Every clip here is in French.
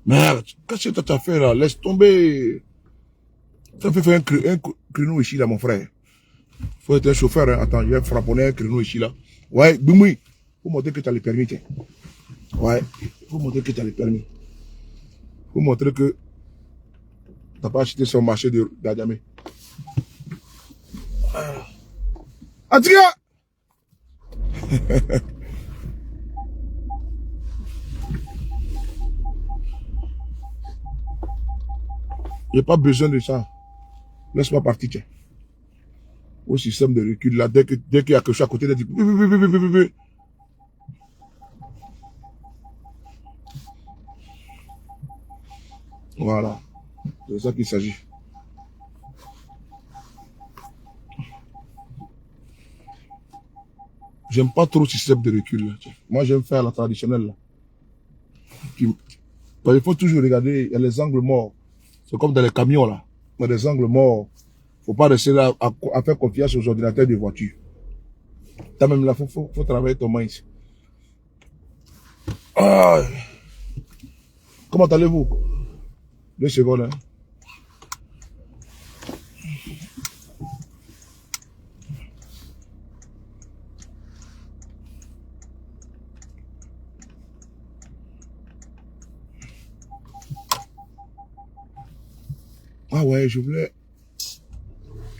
Merde, qu'est-ce que tu as fait là? Laisse tomber. Tu as fait faire un créneau ici là, mon frère. Faut être un chauffeur, hein. Attends, je vais frapponner un créneau ici là. Ouais, Bimoui. Faut montrer que tu as le permis, tiens. Ouais, faut montrer que tu as le permis. Faut montrer que tu n'as pas acheté sur le marché d'Adjamé. En tout cas, il n'y a pas besoin de ça. Laisse-moi partir, tiens. Au système de recul là, dès qu'il y a quelque chose à côté, il dit. Voilà. C'est de ça qu'il s'agit. J'aime pas trop le système de recul là. Tiens. Moi, j'aime faire la traditionnelle là. Il faut toujours regarder, il y a les angles morts. C'est comme dans les camions là. Il y a des angles morts. Faut pas rester là à faire confiance aux ordinateurs de voiture. T'as même là, faut travailler ton mind. Ah, comment allez-vous? 2 secondes. Hein? Ah ouais, je voulais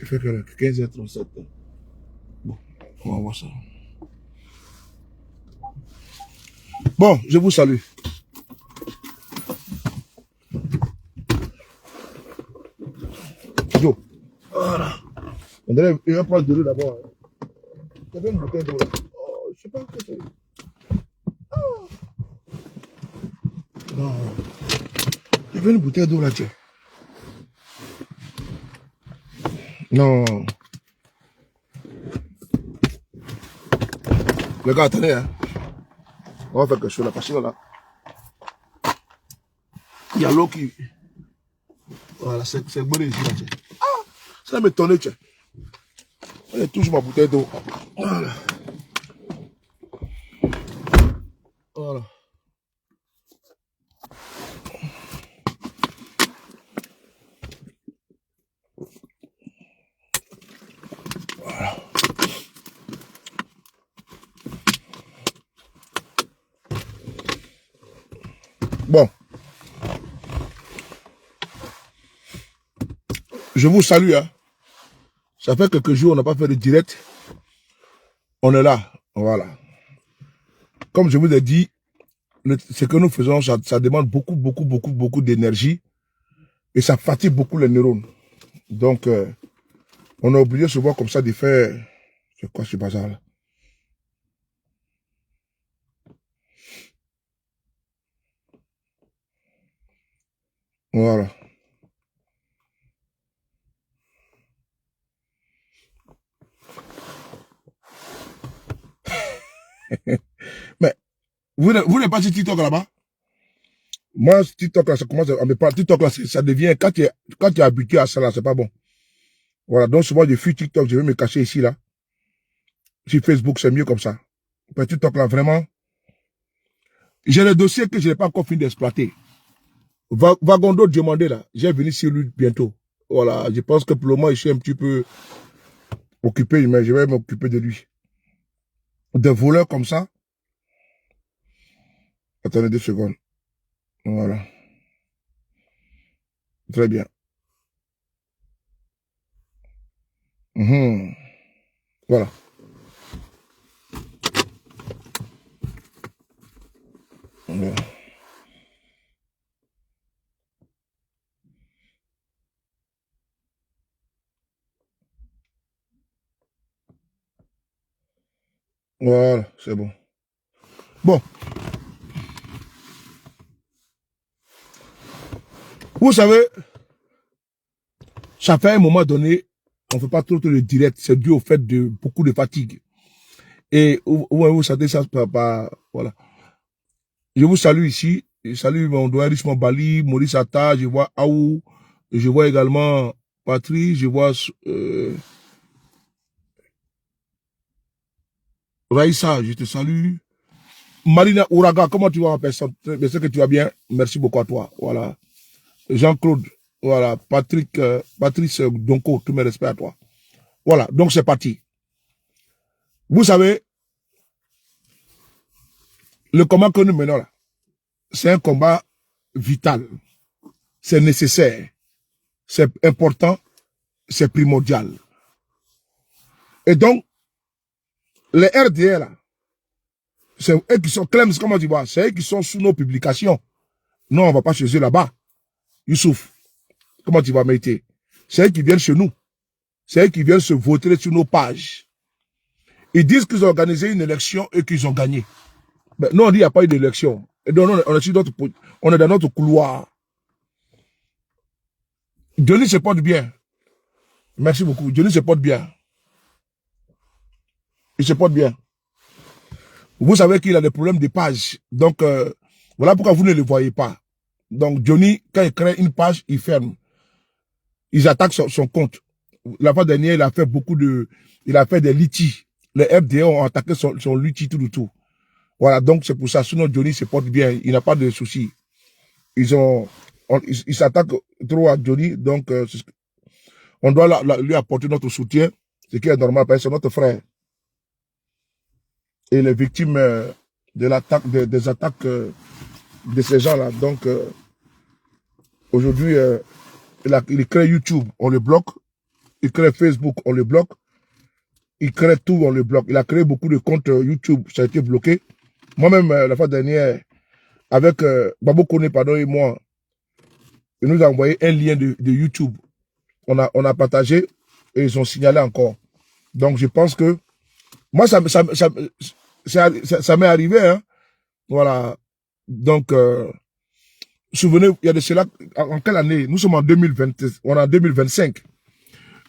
faire que 15h37. Bon, on va voir ça. Bon, je vous salue. Yo. Voilà. On dirait, il va prendre de l'eau d'abord. Il y avait une bouteille d'eau là. Oh, je sais pas ce que c'est. Non. Il y avait une bouteille d'eau là, tiens. Non. Les gars, attendez, hein. On va faire quelque chose là, parce que là, il y a l'eau qui. Voilà, c'est bon ici là, tiens. Ah, ça m'étonne, tiens. Elle touche ma bouteille d'eau. Voilà. Voilà. Voilà. Bon. Je vous salue, hein. Ça fait quelques jours, on n'a pas fait de direct. On est là. Voilà. Comme je vous ai dit, ce que nous faisons, ça demande beaucoup d'énergie. Et ça fatigue beaucoup les neurones. Donc, on a obligé souvent comme ça de faire... C'est quoi ce bazar là? Voilà. Mais, vous n'êtes pas sur TikTok là-bas? Moi, TikTok là, ça commence à me parler. TikTok là, ça devient... Quand tu es habitué à ça là, c'est pas bon. Voilà. Donc, souvent, je fuis TikTok, je vais me cacher ici là. Sur Facebook, c'est mieux comme ça. Mais TikTok là, vraiment... J'ai le dossier que je n'ai pas encore fini d'exploiter. Vagondo demandé là, j'ai venu sur lui bientôt. Voilà, je pense que pour le moment, je suis un petit peu occupé, mais je vais m'occuper de lui. Des voleurs comme ça. Attendez 2 secondes. Voilà. Très bien. Voilà. Voilà. Voilà, c'est bon. Bon, vous savez, ça fait un moment donné, on ne fait pas trop de direct. C'est dû au fait de beaucoup de fatigue. Et vous savez ça, voilà. Je vous salue ici. Je salue mon doigt Richmond Bali, Maurice Atta, je vois Aou, je vois également Patrice, je vois Raïssa, je te salue. Marina Ouraga, comment tu vas en personne? Je sais que tu vas bien. Merci beaucoup à toi. Voilà. Jean-Claude. Voilà. Patrick, Patrice Donko, tous mes respects à toi. Voilà. Donc, c'est parti. Vous savez, le combat que nous menons là, c'est un combat vital. C'est nécessaire. C'est important. C'est primordial. Et donc, les RDR là, c'est eux qui sont, Clem, comment tu vois, c'est eux qui sont sous nos publications. Non, on ne va pas chez eux là-bas. Youssouf, comment tu vas m'aider? C'est eux qui viennent chez nous. C'est eux qui viennent se voter sur nos pages. Ils disent qu'ils ont organisé une élection et qu'ils ont gagné. Mais nous, on dit qu'il n'y a pas eu d'élection. Et donc, on est dans notre couloir. Johnny se porte bien. Merci beaucoup. Johnny se porte bien. Il se porte bien. Vous savez qu'il a des problèmes de page. Donc, voilà pourquoi vous ne le voyez pas. Donc, Johnny, quand il crée une page, il ferme. Ils attaquent son compte. La fois dernière, il a fait des litiges. Les FDA ont attaqué son litige tout. Voilà, donc c'est pour ça. Sinon, Johnny se porte bien. Il n'a pas de soucis. Ils s'attaquent trop à Johnny. Donc, on doit lui apporter notre soutien. Ce qui est normal, parce que c'est notre frère. Et les victimes de l'attaque, des attaques de ces gens-là. Donc, aujourd'hui, il crée YouTube, on le bloque. Il crée Facebook, on le bloque. Il crée tout, on le bloque. Il a créé beaucoup de comptes YouTube, ça a été bloqué. Moi-même, la fois dernière, avec Babo Kone, pardon, et moi, il nous a envoyé un lien de YouTube. On a partagé et ils ont signalé encore. Donc, je pense que moi, ça m'est arrivé. Hein. Voilà. Donc, souvenez, il y a de cela, en quelle année? Nous sommes en 2020, on est en 2025.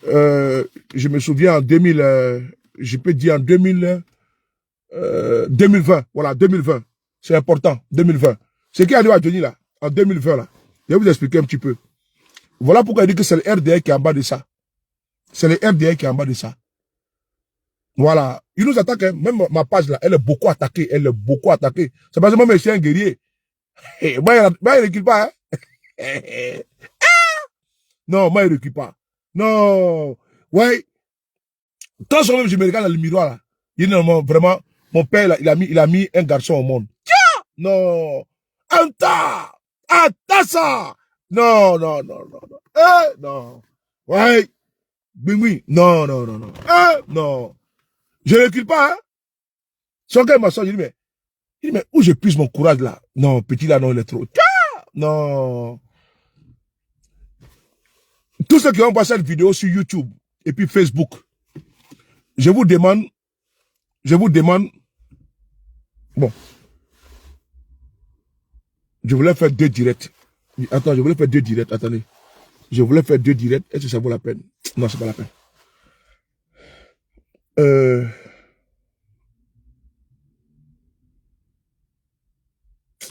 Je me souviens en 2000, je peux dire en 2020. Voilà, 2020. C'est important, 2020. Ce qui arrive à Johnny là, en 2020 là, je vais vous expliquer un petit peu. Voilà pourquoi il dit que c'est le RDR qui est en bas de ça. C'est le RDR qui est en bas de ça. Voilà. Il nous attaque, hein. Même ma page là, elle est beaucoup attaquée. Elle est beaucoup attaquée. C'est parce que moi, je suis un guerrier. Moi, il ne recule pas. Hein. Non, moi, il ne recule pas. Non. Ouais. Quand je me regarde dans le miroir là, il dit non, vraiment, mon père là, il a mis un garçon au monde. Tiens! Non. Anta! Atassa! Non. Non. Ouais. Oui. Non. Non. Je ne recule pas, hein. Son gars m'a sorti, il dit, mais où je puise mon courage là? Non, petit là, non, il est trop. Tiens! Non. Tous ceux qui ont passé cette vidéo sur YouTube et puis Facebook, je vous demande, bon, je voulais faire 2 directs. Attends, je voulais faire 2 directs, attendez. Je voulais faire 2 directs, est-ce que ça vaut la peine? Non, c'est pas la peine.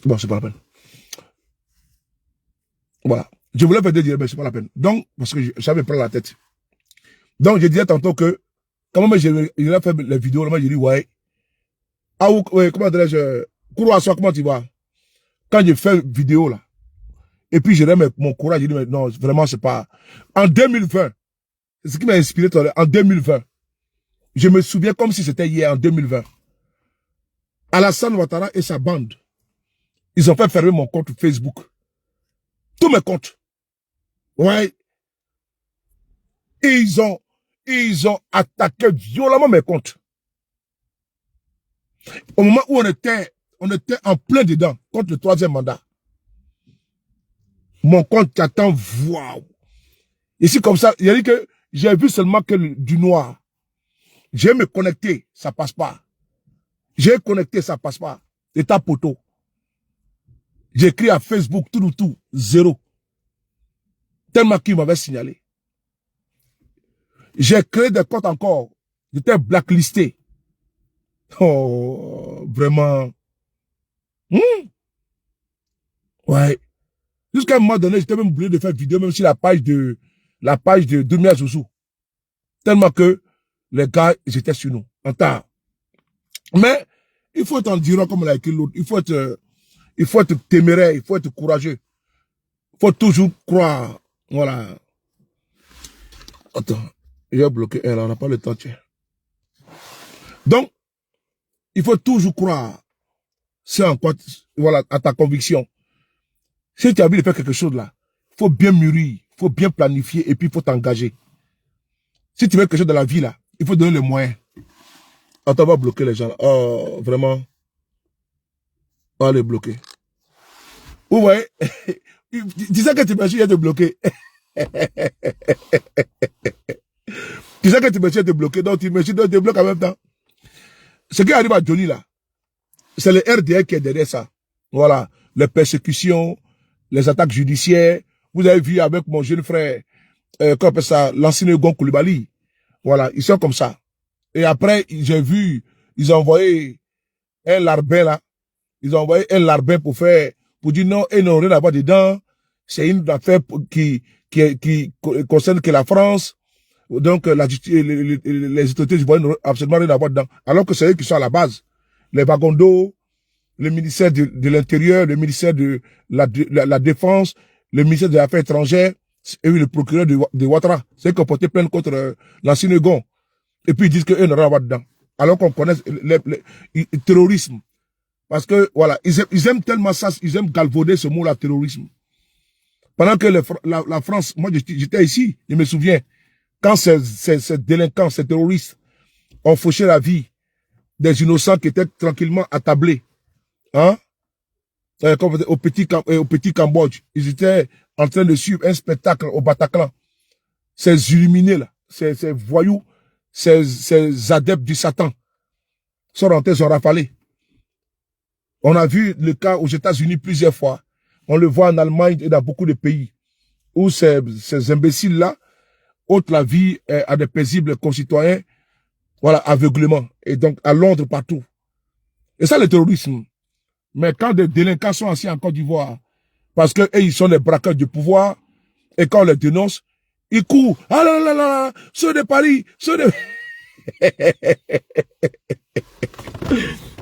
Bon, c'est pas la peine. Voilà. Je voulais faire 2 directs, mais c'est pas la peine. Donc, parce que ça me prend la tête. Donc, je disais tantôt que, quand même, j'ai fait les vidéos, là, j'ai dit, ouais. Ah, ouais, comment dirais-je, Kourouasso, comment tu vas? Quand j'ai fait vidéo, là, et puis j'ai remis mon courage, j'ai dit, mais non, vraiment, c'est pas. En 2020, c'est ce qui m'a inspiré, en 2020, je me souviens comme si c'était hier, en 2020. Alassane Ouattara et sa bande, ils ont fait fermer mon compte Facebook. Tous mes comptes. Ouais. Et ils ont attaqué violemment mes comptes. Au moment où on était en plein dedans, contre le 3e mandat. Mon compte t'attend, waouh. Ici, comme ça, il a dit que j'ai vu seulement que du noir. J'ai me connecté, ça passe pas. J'ai connecté, ça passe pas. État poteau. J'ai écrit à Facebook, tout, 0. Tellement qu'il m'avait signalé. J'ai créé des comptes encore. J'étais blacklisté. Oh, vraiment. Ouais. Jusqu'à un moment donné, j'étais même obligé de faire vidéo, même sur la page de Dumia Zouzou. Tellement que les gars, ils étaient sur nous. En temps. Mais, Il faut être endurant comme l'a écrit l'autre. Il faut être téméraire, il faut être courageux. Il faut toujours croire. Voilà. Attends, j'ai bloqué elle, on n'a pas le temps, tiens. Donc, il faut toujours croire. C'est en quoi, voilà, à ta conviction. Si tu as envie de faire quelque chose là, il faut bien mûrir, il faut bien planifier et puis il faut t'engager. Si tu veux quelque chose dans la vie là, il faut donner les moyens. Attends, on va bloquer les gens là. Oh, vraiment. On va les bloquer. Vous voyez, tu sais que tu me suis de bloquer. Tu sais que tu me suis de bloquer, donc tu me suis de débloquer en même temps. Ce qui arrive à Johnny là, c'est le RDR qui est derrière ça. Voilà, les persécutions, les attaques judiciaires. Vous avez vu avec mon jeune frère, comment on appelle ça, l'ancien Gon Koulibaly. Voilà, ils sont comme ça. Et après, j'ai vu, ils ont envoyé un larbin là. Ils ont envoyé un larbin pour dire non, ils n'ont rien à voir dedans. C'est une affaire qui concerne que la France. Donc, la justice, les autorités ivoiriennes n'ont absolument rien à voir dedans. Alors que c'est eux qui sont à la base. Les wagons d'eau, le ministère de l'Intérieur, le ministère de la Défense, le ministère des Affaires étrangères, et le procureur de Ouattara. C'est eux qui ont porté plainte contre l'ancien Gon. Et puis ils disent qu'eux n'ont rien à voir dedans. Alors qu'on connaît le terrorisme. Parce que, voilà, ils aiment tellement ça, ils aiment galvauder ce mot-là, terrorisme. Pendant que la France, moi j'étais ici, je me souviens, quand ces délinquants, ces terroristes ont fauché la vie des innocents qui étaient tranquillement attablés, hein, au petit Cambodge, ils étaient en train de suivre un spectacle au Bataclan. Ces illuminés là, ces voyous, ces adeptes du Satan sont rentrés, sont rafalés. On a vu le cas aux États-Unis plusieurs fois. On le voit en Allemagne et dans beaucoup de pays où ces imbéciles-là ôtent la vie à des paisibles concitoyens, voilà, aveuglement. Et donc, à Londres, partout. Et ça, le terrorisme. Mais quand des délinquants sont assis en Côte d'Ivoire, parce que ils sont des braqueurs du pouvoir, et quand on les dénonce, ils courent. Ah là là là là, ceux de Paris, ceux de...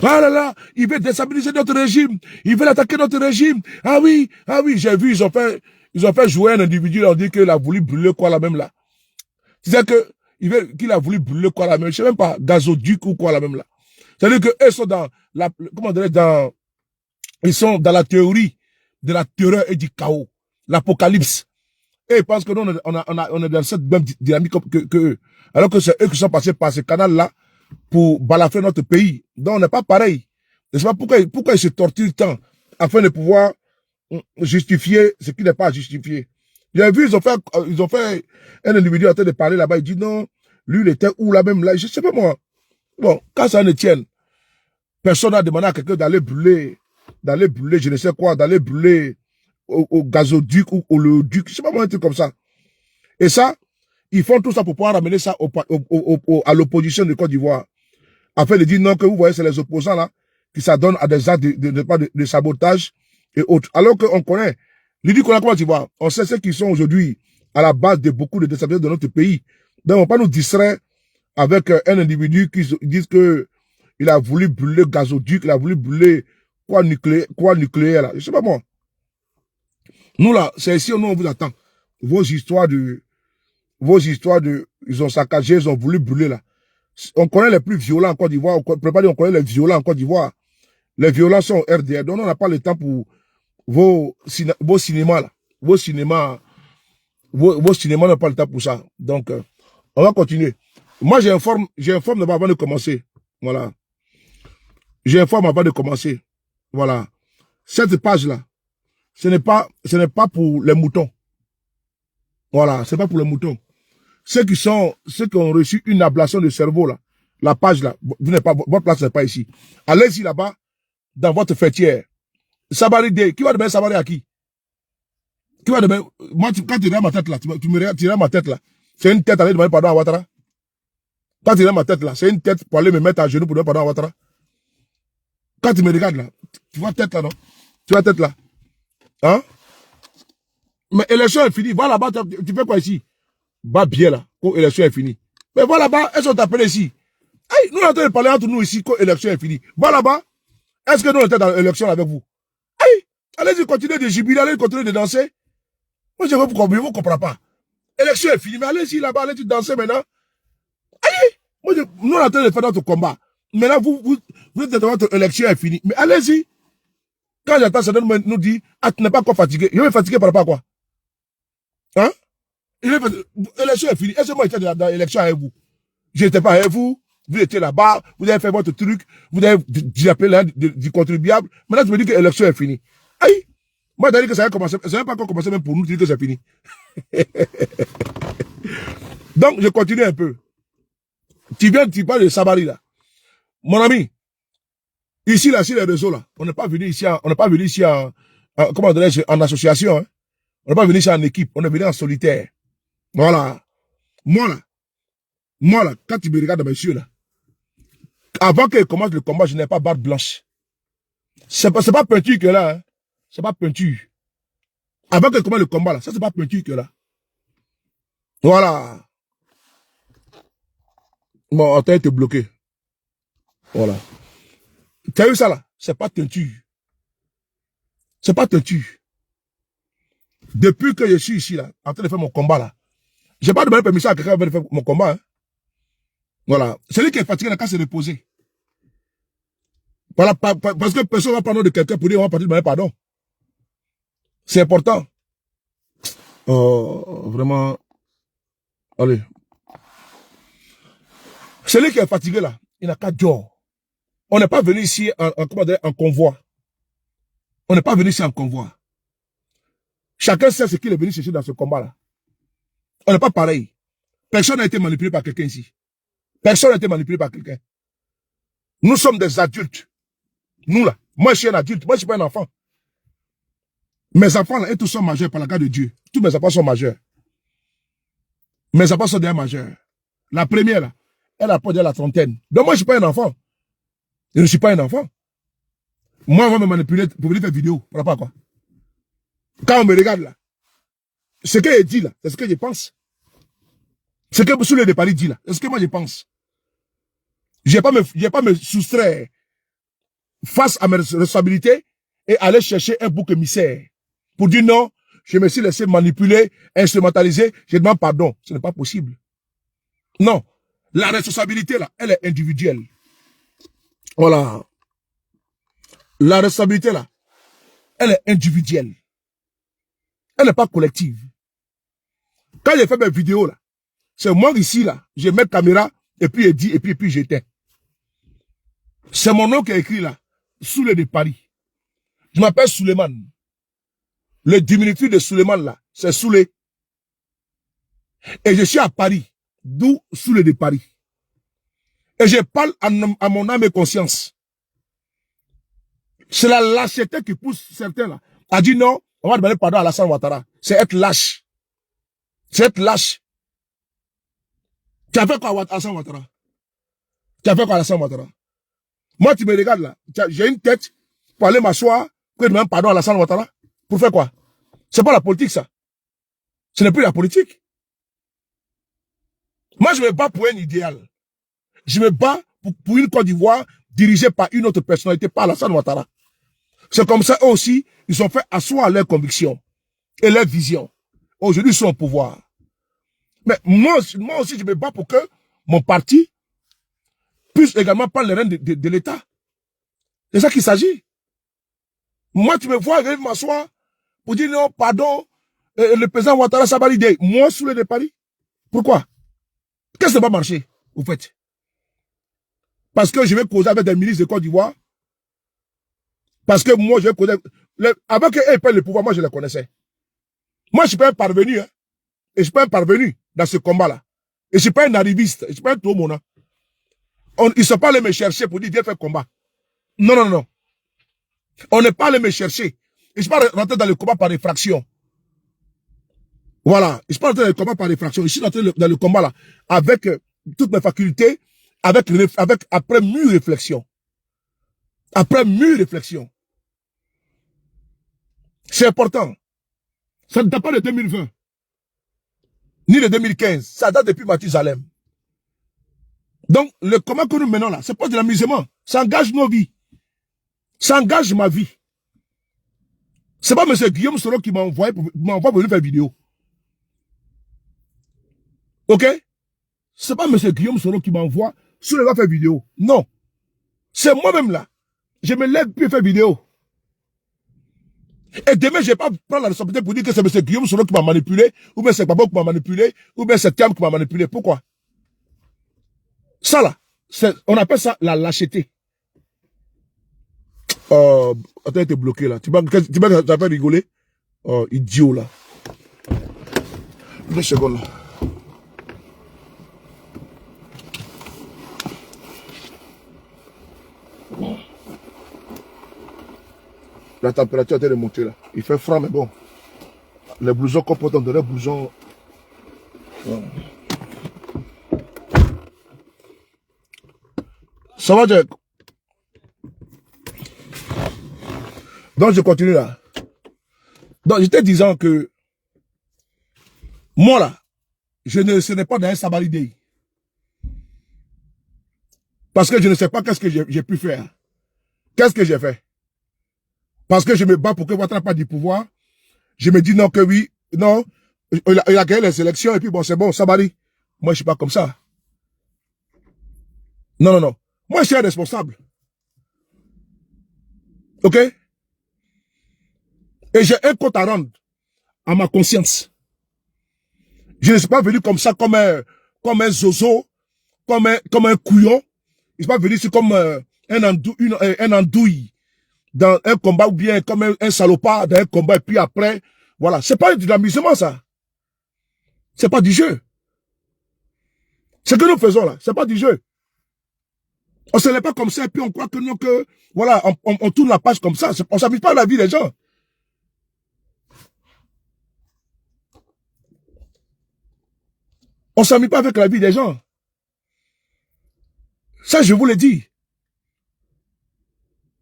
Ah là là, ils veulent déstabiliser notre régime, ils veulent attaquer notre régime. Ah oui, j'ai vu, ils ont fait jouer un individu, on dit qu'il a voulu brûler quoi là même là. C'est-à-dire qu'il a voulu brûler quoi là même, je sais même pas, gazoduc ou quoi là même là. C'est-à-dire qu'eux sont dans ils sont dans la théorie de la terreur et du chaos, l'apocalypse. Et ils pensent que nous, on est dans cette même dynamique que eux. Alors que c'est eux qui sont passés par ce canal-là pour balafrer notre pays. Donc on n'est pas pareil. Je sais pas pourquoi ils se torturent tant afin de pouvoir justifier ce qui n'est pas justifié. J'ai vu, ils ont fait un individu en train de parler là-bas, il dit non, lui il était où là même là, je sais pas moi. Bon, quand ça ne tienne, personne n'a demandé à quelqu'un d'aller brûler, je ne sais quoi, d'aller brûler au gazoduc ou au léoduc, je sais pas moi, un truc comme ça. Et ça, ils font tout ça pour pouvoir ramener ça à l'opposition de Côte d'Ivoire. Afin de dire non, que vous voyez, c'est les opposants là, qui s'adonnent à des actes de sabotage et autres. Alors qu'on connaît, l'idée qu'on a Côte d'Ivoire, on sait ceux qui sont aujourd'hui à la base de beaucoup de déstabilisations de notre pays. Donc on ne va pas nous distraire avec un individu qui dit que il a voulu brûler le gazoduc, il a voulu brûler quoi nucléaire là. Je sais pas moi. Nous là, c'est ici, nous on vous attend. Vos histoires ils ont saccagé, ils ont voulu brûler là. On connaît les plus violents en Côte d'Ivoire, on connaît les violents en Côte d'Ivoire. Les violents sont au RDR, donc on n'a pas le temps pour vos cinémas là. Vos cinémas n'ont pas le temps pour ça. Donc, on va continuer. Moi, j'informe d'abord avant de commencer. Voilà. J'informe avant de commencer. Voilà. Cette page-là, ce n'est pas pour les moutons. Voilà, c'est pas pour les moutons. Ceux qui ont reçu une ablation de cerveau, là, la page, là, votre place n'est pas ici. Allez-y là-bas, dans votre fêtière. Sabaride, qui va demander Sabaride à qui? Qui va demander, moi, quand tu regardes ma tête là, tu regardes ma tête là, c'est une tête à aller demander pardon à Ouattara. Quand tu regardes ma tête là, c'est une tête pour aller me mettre à genoux pour demander pardon à Ouattara. Quand tu me regardes là, tu vois tête là, non? Tu vois tête là? Hein? Mais l'élection est finie, va là-bas, tu fais quoi ici? Va bien là, quand l'élection est finie. Mais va là-bas, elles sont appelées ici. Aïe, nous, on est en train de parler entre nous ici quand l'élection est finie. Va là-bas. Est-ce que nous, on était dans l'élection avec vous? Aïe, allez-y, continuez de jubiler, allez-y, continuez de danser. Moi, je vous comprends pas. L'élection est finie, mais allez-y là-bas, allez-y danser maintenant. Aïe, moi, nous, on est en train de faire notre combat. Maintenant, vous êtes dans votre élection est finie. Mais allez-y. Quand j'entends ça, nous dit, ah, tu n'es pas encore fatigué. Il est fatigué par rapport à quoi? Hein? L'élection est finie. Est-ce que moi, j'étais dans l'élection avec vous? Je n'étais pas avec vous. Vous étiez là-bas. Vous avez fait votre truc. Vous avez appelé du contribuable. Maintenant, tu me dis que l'élection est finie. Aïe! Moi, j'ai dit que ça a commencé. Ça n'a pas encore commencé même pour nous dire que c'est fini. Donc, je continue un peu. Tu parles de Sabari, là. Mon ami, ici, là, sur les réseaux, là, on n'est pas venu ici, comment dirais-je, en association, hein. On n'est pas venu ici en équipe, on est venu en solitaire. Voilà. Moi, là, quand tu me regardes, monsieur, là, avant qu'il commence le combat, je n'ai pas barbe blanche. C'est pas peinture que là, hein. C'est pas peinture. Avant qu'il commence le combat, là, ça, c'est pas peinture que là. Voilà. Bon, on t'a été bloqué. Voilà. Tu as vu ça là? C'est pas teinture. C'est pas teinture. Depuis que je suis ici là, en train de faire mon combat là, j'ai pas demandé permission à quelqu'un de faire mon combat. Hein. Voilà. Celui qui est fatigué n'a qu'à se reposer. Voilà, parce que personne va prendre de quelqu'un pour dire on va partir demander pardon. C'est important. Vraiment. Allez. Celui qui est fatigué là, il n'a qu'à dire. On n'est pas venu ici en convoi. On n'est pas venu ici en convoi. Chacun sait ce qu'il est venu chercher dans ce combat-là. On n'est pas pareil. Personne n'a été manipulé par quelqu'un ici. Personne n'a été manipulé par quelqu'un. Nous sommes des adultes. Nous là. Moi, je suis un adulte. Moi, je ne suis pas un enfant. Mes enfants là, ils tous sont majeurs par la grâce de Dieu. Tous mes enfants sont majeurs. Mes enfants sont déjà majeurs. La première là, elle a pas déjà la trentaine. Donc moi, je ne suis pas un enfant. Je ne suis pas un enfant. Moi, on va me manipuler pour venir faire vidéo. Par rapport à quoi? Quand on me regarde là, ce qu'elle dit là, c'est ce que je pense. Ce que Souley de Paris dit là, c'est ce que moi je pense. Je vais pas me soustraire face à mes responsabilités et aller chercher un bouc émissaire pour dire non, je me suis laissé manipuler, instrumentaliser, je demande pardon. Ce n'est pas possible. Non. La responsabilité là, elle est individuelle. Voilà. La responsabilité là, elle est individuelle. Elle n'est pas collective. Quand j'ai fait mes vidéos là, c'est moi ici là, je mets la caméra et puis je dis et puis j'éteins. C'est mon nom qui est écrit là, Souley de Paris. Je m'appelle Suleiman. Le diminutif de Suleiman là, c'est Souley. Et je suis à Paris, d'où Souley de Paris. Et je parle à mon âme et conscience. C'est la lâcheté qui pousse certains là à dire non, on va demander pardon à Alassane Ouattara. C'est être lâche. C'est être lâche. Tu as fait quoi à Alassane Ouattara? Tu as fait quoi à Alassane Ouattara? Moi, tu me regardes là. J'ai une tête pour aller m'asseoir, pour demander pardon à Alassane Ouattara. Pour faire quoi? C'est pas la politique ça. Ce n'est plus la politique. Moi, je me bats pour un idéal. Je me bats pour une Côte d'Ivoire dirigée par une autre personnalité, par Alassane Ouattara. C'est comme ça, eux aussi, ils ont fait asseoir leurs convictions et leurs visions. Aujourd'hui, ils sont au pouvoir. Mais moi aussi, je me bats pour que mon parti puisse également prendre les rênes de l'État. C'est ça qu'il s'agit. Moi, tu me vois arriver m'asseoir pour dire non, pardon, le président Ouattara, ça va l'idée. Moi, Souley de Paris. Pourquoi? Qu'est-ce qui ne va pas marcher, au fait? Parce que je vais causer avec des ministres de Côte d'Ivoire. Parce que moi, je vais causer... Avant qu'ils prennent le pouvoir, moi, je les connaissais. Moi, je ne suis pas un parvenu. Hein. Et je ne suis pas un parvenu dans ce combat-là. Et je ne suis pas un arriviste. Je ne suis pas un tout-mona. Ils ne sont pas allés me chercher pour dire, viens faire combat. Non, non, non. On n'est pas allé me chercher. Et je ne suis pas rentré dans le combat par effraction. Voilà. Je ne suis pas rentré dans le combat par effraction. Je suis rentré dans le combat là avec toutes mes facultés, après mûre réflexion. Après mûre réflexion. C'est important. Ça ne date pas de 2020. Ni de 2015. Ça date depuis Mathusalem. Donc, le combat que nous menons là, c'est pas de l'amusement. Ça engage nos vies. Ça engage ma vie. C'est pas M. Guillaume Soro qui m'a envoyé pour venir faire vidéo. Ok? C'est pas M. Guillaume Soro qui m'envoie sur le va faire vidéo. Non. C'est moi-même là. Je me lève puis faire vidéo. Et demain, je ne vais pas prendre la responsabilité pour dire que c'est M. Guillaume Soro qui m'a manipulé, ou bien c'est Papa qui m'a manipulé, ou bien c'est Cam qui m'a manipulé. Pourquoi? Ça là, on appelle ça la lâcheté. Attends, t'es bloqué là. Tu vas faire rigoler? Oh, idiot là. 2 secondes là. La température a été remontée là. Il fait froid, mais bon. Les blousons qu'on porte, on dirait blousons. Ça va, Jack? Donc, je continue là. Donc, j'étais disant que moi là, ce n'est pas dans un sabalidé. Parce que je ne sais pas qu'est-ce que j'ai pu faire. Qu'est-ce que j'ai fait? Parce que je me bats pour que Ouattara n'ait pas du pouvoir. Je me dis non, que oui, non. Il a gagné les élections et puis bon, c'est bon, Sabali. Moi, je suis pas comme ça. Non, non, non. Moi, je suis un responsable. Ok? Et j'ai un compte à rendre à ma conscience. Je ne suis pas venu comme ça, comme un zozo, comme un couillon. Je ne suis pas venu ici comme un andouille dans un combat ou bien comme un salopard dans un combat et puis après, voilà. C'est pas de l'amusement, ça. C'est pas du jeu. Ce que nous faisons là, c'est pas du jeu. On se lève pas comme ça et puis on croit que non, que, voilà, on tourne la page comme ça. On s'amuse pas à la vie des gens. On s'amuse pas avec la vie des gens. Ça, je vous l'ai dit.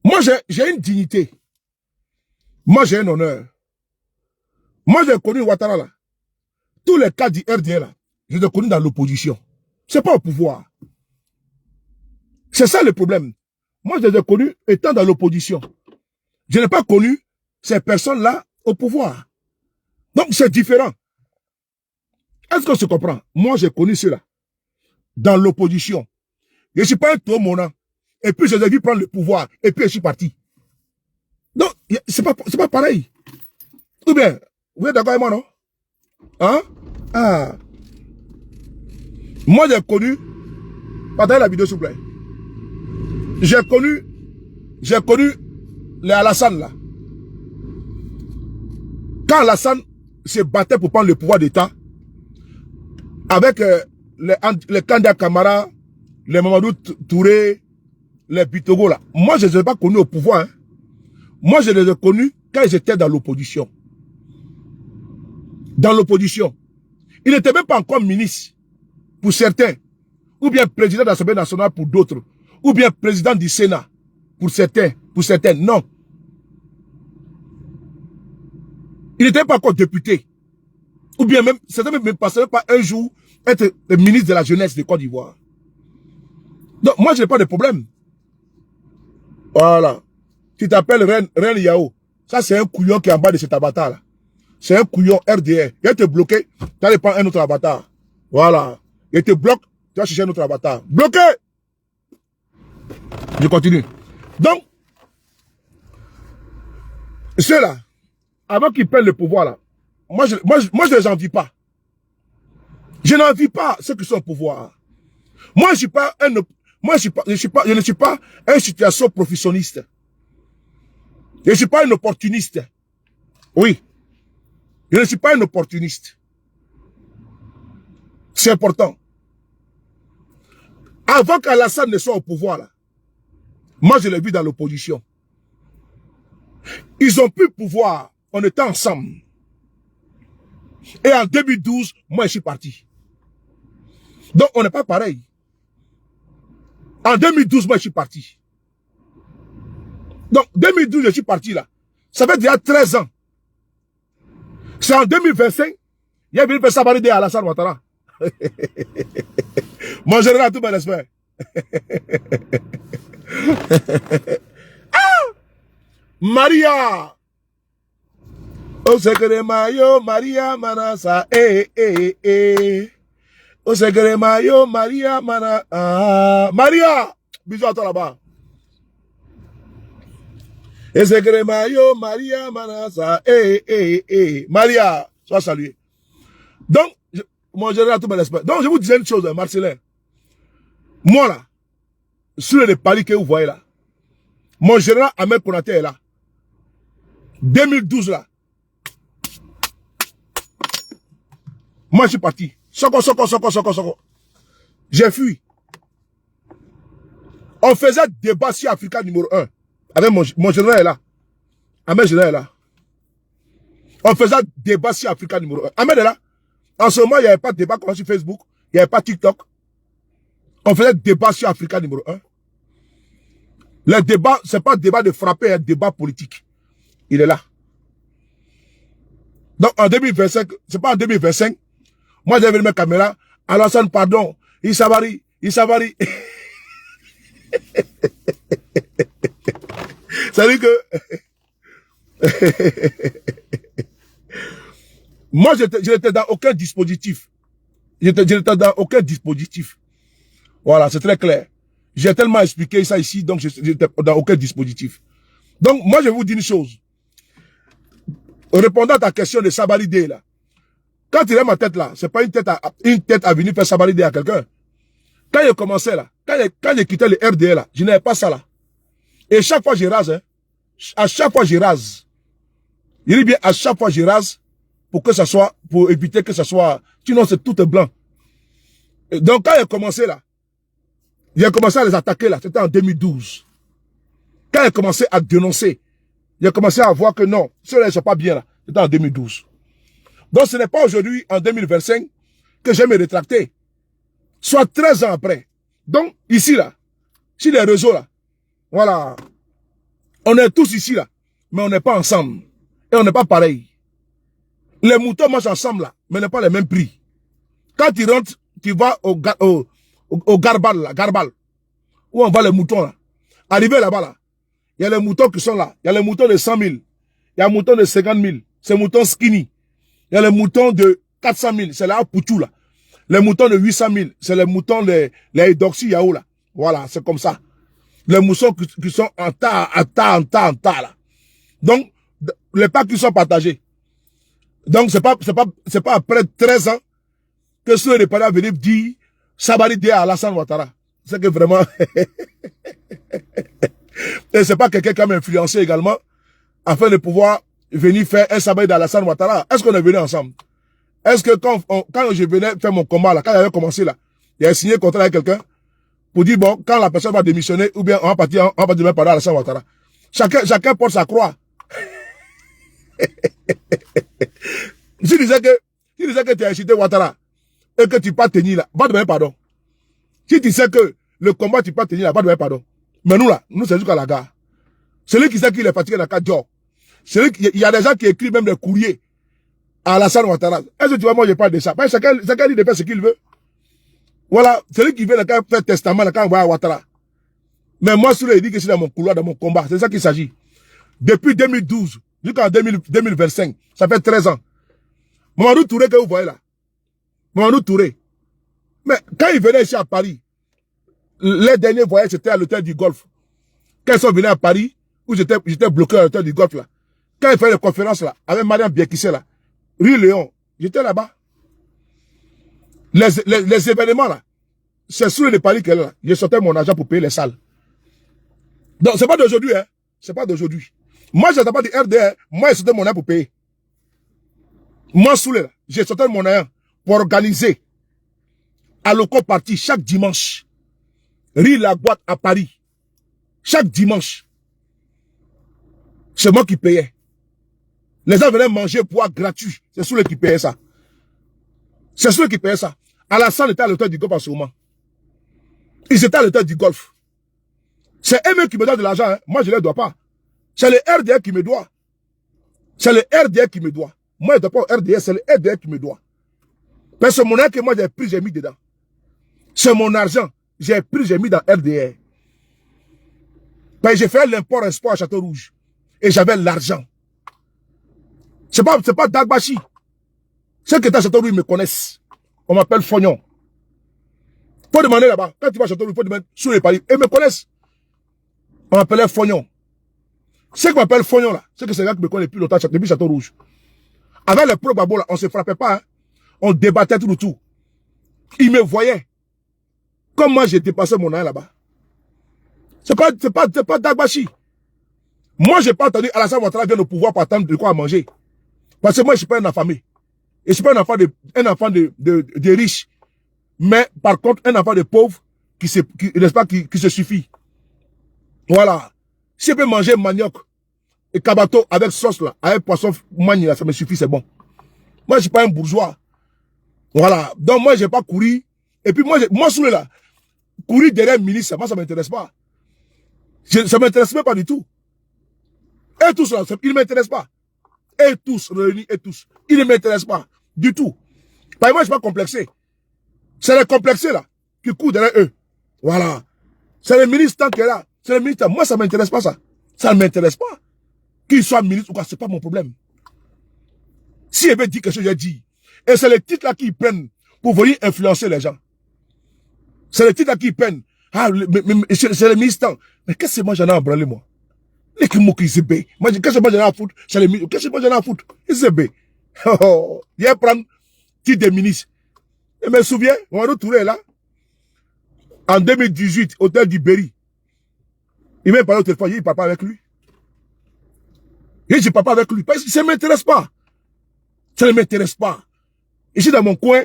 Moi, j'ai une dignité. Moi, j'ai un honneur. Moi, j'ai connu Ouattara là. Tous les cas du RDL là, je les ai connus dans l'opposition. C'est pas au pouvoir. C'est ça le problème. Moi, je les ai connus étant dans l'opposition. Je n'ai pas connu ces personnes-là au pouvoir. Donc, c'est différent. Est-ce qu'on se comprend? Moi, j'ai connu ceux-là dans l'opposition. Je ne suis pas un tourmona. Et puis, je les ai vu prendre le pouvoir. Et puis, je suis parti. Donc, c'est pas pareil. Ou bien, vous êtes d'accord avec moi, non? Hein? Ah. Moi, j'ai connu, partagez la vidéo, s'il vous plaît. J'ai connu les Alassane, là. Quand Alassane se battait pour prendre le pouvoir d'État, avec les candidats Camara, les Mamadou Touré, les Bitogo, là. Moi, je ne les ai pas connus au pouvoir, hein. Moi, je les ai connus quand ils étaient dans l'opposition. Dans l'opposition. Ils n'étaient même pas encore ministres, pour certains. Ou bien président de l'Assemblée nationale pour d'autres. Ou bien président du Sénat, pour certains. Pour certaines, non. Ils n'étaient pas encore députés. Ou bien même, certains même ne passaient pas un jour être ministre de la jeunesse de Côte d'Ivoire. Donc, moi, je n'ai pas de problème. Voilà. Tu t'appelles Ren Yao. Ça, c'est un couillon qui est en bas de cet avatar-là. C'est un couillon RDR. Il te bloqué, tu vas aller prendre un autre avatar. Voilà. Il te bloque, tu vas chercher un autre avatar. Bloqué! Je continue. Donc, ceux-là, avant qu'ils prennent le pouvoir, là, moi, je ne les envie pas. Je n'envie pas ceux qui sont au pouvoir. Moi, je ne suis pas un situation professionniste. Je ne suis pas un opportuniste. Oui. Je ne suis pas un opportuniste. C'est important. Avant qu'Alassane ne soit au pouvoir, là, moi, je l'ai vu dans l'opposition. Ils ont pu le pouvoir en étant ensemble. Et en 2012, moi, je suis parti. Donc, on n'est pas pareil. En 2012, moi, je suis parti. Donc, 2012, je suis parti là. Ça fait déjà 13 ans. C'est en 2025, il y a venu faire Sabali de Alassane Ouattara. Mon général, tout mon respect. Maria. Osekere mayo Maria manasa Osekere mayo Maria mana Maria. Bisous à toi là-bas. Osekere mayo Maria manasa Maria, sois salué. Donc, mon général, tout mon respect. Donc, je vous disais une chose, Marcelin. Moi là, sur les paris que vous voyez là, mon général Ahmed Konaté est là. 2012 là. Moi, je suis parti. Soko. J'ai fui. On faisait débat sur Africa numéro 1. Avec mon général est là. Ahmed général est là. On faisait débat sur Africa numéro 1. Ahmed est là. En ce moment, il n'y avait pas de débat comme sur Facebook. Il n'y avait pas TikTok. On faisait débat sur Africa numéro 1. Le débat, ce n'est pas un débat de frapper, c'est un débat politique. Il est là. Donc, en 2025, ce n'est pas en 2025, moi, j'ai vu mes caméras. Alassane, pardon. Isabari. Ça veut dire que... Moi, je n'étais dans aucun dispositif. J'étais dans aucun dispositif. Voilà, c'est très clair. J'ai tellement expliqué ça ici, donc j'étais dans aucun dispositif. Donc, moi, je vais vous dire une chose. Répondant à ta question de Sabalidé, là. Quand il est ma tête là, c'est pas une tête à venir faire Sabalidé à quelqu'un. Quand il commençait là, quand il quittait le RDA là, je n'avais pas ça là. Et chaque fois je rase, hein. À chaque fois je rase. Il dit bien, à chaque fois je rase pour que ça soit, pour éviter que ça soit, sinon c'est tout blanc. Et donc quand il a commencé là, il a commencé à les attaquer là, c'était en 2012. Quand il a commencé à dénoncer, il a commencé à voir que non, ceux-là ne sont pas bien là, c'était en 2012. Donc ce n'est pas aujourd'hui, en 2025, que je vais me rétracter. Soit 13 ans après. Donc, ici là, sur les réseaux là, voilà, on est tous ici là, mais on n'est pas ensemble. Et on n'est pas pareil. Les moutons marchent ensemble là, mais n'ont pas les mêmes prix. Quand tu rentres, tu vas au Garbal là, où on voit les moutons là. Arrivé là-bas là, il y a les moutons qui sont là. Il y a les moutons de 100 000. Il y a les moutons de 50 000. C'est moutons skinny. Il y a les moutons de 400 000. C'est là Poutou là. Les moutons de 800 000. C'est les moutons les Doxy Yao là. Voilà, c'est comme ça. Les moutons qui sont en tas là. Donc, les packs qui sont partagés. Donc, c'est pas après 13 ans que ceux des parents venir dire Sabalidé à Alassane Ouattara. C'est que vraiment, et c'est pas quelqu'un qui m'a influencé également afin de pouvoir venir faire un Sabalidé à Alassane Ouattara. Est-ce qu'on est venu ensemble? Est-ce que quand je venais faire mon combat là, quand j'avais commencé là, il a signé un contrat avec quelqu'un pour dire bon, quand la personne va démissionner, ou bien on va partir même par Alassane Ouattara. Chacun porte sa croix. Si tu disais que tu as incité Ouattara et que tu n'as pas tenu là, va demander pardon. Si tu sais que le combat tu n'as pas tenu là, va demander pardon. Mais nous là, nous c'est jusqu'à la gare. Celui qui sait qu'il est fatigué dans la carte d'or. Il y a des gens qui écrivent même des courriers à Alassane Ouattara. Est-ce que tu vois, moi je parle de ça? Parce que chacun dit de faire ce qu'il veut. Voilà, celui qui veut faire testament quand on va à Ouattara. Mais moi, celui qui dit que c'est dans mon couloir, dans mon combat, c'est ça qu'il s'agit. Depuis 2012 jusqu'en 2025, ça fait 13 ans. Mamadou Touré que vous voyez là. Mamadou Touré. Mais quand il venait ici à Paris, les derniers voyages c'était à l'hôtel du Golfe. Quand ils sont venus à Paris, où j'étais bloqué à l'hôtel du Golfe là. Quand il fait les conférences là, avec Mariam Biekissé là, rue Léon, j'étais là-bas. Les événements là, c'est sur les paris qu'elle là. J'ai sorti mon argent pour payer les salles. Donc c'est pas d'aujourd'hui, hein. C'est pas d'aujourd'hui. Moi, je n'ai pas dit RDR, moi, j'ai sorti mon argent pour payer. Moi, j'ai sorti mon argent pour organiser à local party chaque dimanche. Rue La Boîte à Paris. Chaque dimanche. C'est moi qui payais. Les gens venaient manger, boire gratuit. C'est ceux qui payaient ça. C'est ceux qui payaient ça. Alassane était à l'hôtel du Golfe en ce moment. Ils étaient à l'hôtel du Golfe. C'est eux-mêmes qui me donnent de l'argent. Hein. Moi, je ne les dois pas. C'est le RDR qui me doit. C'est le RDR qui me doit. Moi, je ne dois pas au RDR, c'est le RDR qui me doit. Parce que mon argent que moi j'ai pris, j'ai mis dedans. C'est mon argent. j'ai pris, j'ai mis dans RDR. Ben, j'ai fait l'import-export à Château-Rouge. Et j'avais l'argent. C'est pas Dagbashi. Ceux qui étaient à Château-Rouge me connaissent. On m'appelle Fognon. Faut demander là-bas. Quand tu vas à Château-Rouge, faut demander sur les paris. Ils me connaissent. On m'appelait Fognon. Ceux qui m'appellent Fognon là, c'est que c'est là qui me connaissent depuis longtemps, depuis Château-Rouge. Avec les pro babos là, on se frappait pas. Hein. On débattait tout le tout. Ils me voyaient. Comme moi, j'ai dépassé mon âge là-bas. C'est pas Dagbashi. Moi, j'ai pas entendu Alassane Ouattara vient au pouvoir pour attendre de quoi à manger. Parce que moi, je suis pas un affamé. Et je suis pas un enfant de riches. Mais, par contre, un enfant de pauvre qui se suffit. Voilà. Si je peux manger manioc et cabato avec sauce là, avec poisson mani là, ça me suffit, c'est bon. Moi, je suis pas un bourgeois. Voilà. Donc, moi, j'ai pas couru. Et puis, moi, sous là, courir derrière un ministre, moi, ça m'intéresse pas. Ça m'intéresse même pas du tout. Et tous là, ils ne m'intéressent pas. Et tous, réunis, et tous. Ils ne m'intéressent pas. Du tout. Parce que moi, je ne suis pas complexé. C'est les complexés là, qui courent derrière eux. Voilà. C'est le ministre qui est là. C'est le ministre. Moi, ça ne m'intéresse pas ça. Ça ne m'intéresse pas. Qu'il soit ministre ou quoi, c'est pas mon problème. Si il veut dire quelque chose, j'ai dit. Et c'est les titres là qu'ils prennent pour venir influencer les gens. C'est les titres là qu'ils prennent. Ah, c'est le ministre. Mais qu'est-ce que moi j'en ai à branler, moi? Les qui m'ont qu'est-ce que moi j'en ai à foutre? C'est le ministre. Qu'est-ce que moi j'en ai à foutre? Il va prendre titre de ministre. Je me souviens, Ouattara Touré est là. En 2018, hôtel du Berry. Il m'a parlé au téléphone, il ne parle pas avec lui. Il dit, je ne parle pas avec lui. Parce que ça ne m'intéresse pas. Ça ne m'intéresse pas. Ici, dans mon coin,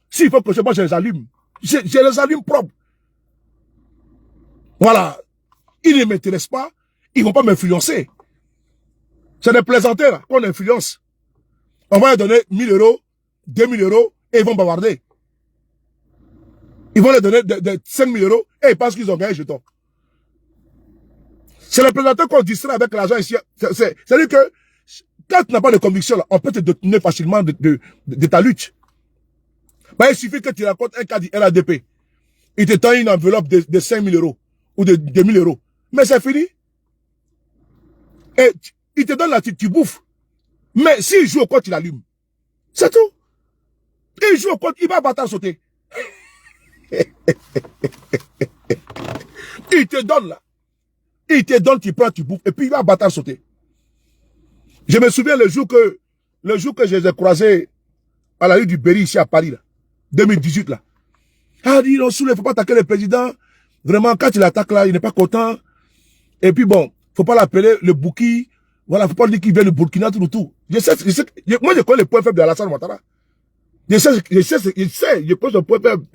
s'il faut que je les allume. Je les allume propres. Voilà. Ils ne m'intéressent pas. Ils ne vont pas m'influencer. C'est des plaisanteurs là, qu'on influence. On va leur donner 1 000 euros, 2 000 euros, et ils vont bavarder. Ils vont leur donner 5 000 euros, et ils pensent qu'ils ont gagné un jeton. C'est les prédateurs qu'on distrait avec l'argent ici. C'est-à-dire que, quand tu n'as pas de conviction, là, on peut te détourner facilement de ta lutte. Ben, il suffit que tu racontes un cas du RADP. Il te tend une enveloppe de 5 000 euros, ou de 2 000 euros. Mais c'est fini. Et il te donne la tu bouffes. Mais s'il joue au compte, il allume. C'est tout. Il joue au compte, il va bâtard sauter. Il te donne là. Il te donne, tu prends, tu bouffes. Et puis il va bâtard sauter. Je me souviens le jour que je les ai croisés à la rue du Berry ici à Paris, là. 2018 là. Ah, dit non, il ne faut pas attaquer le président. Vraiment, quand il attaque là, il n'est pas content. Et puis bon, faut pas l'appeler le Bouki. Voilà, faut pas dire qu'il vient de Burkina, tout le tout. Moi, je connais les points faibles de Alassane Ouattara. Je connais son point faible.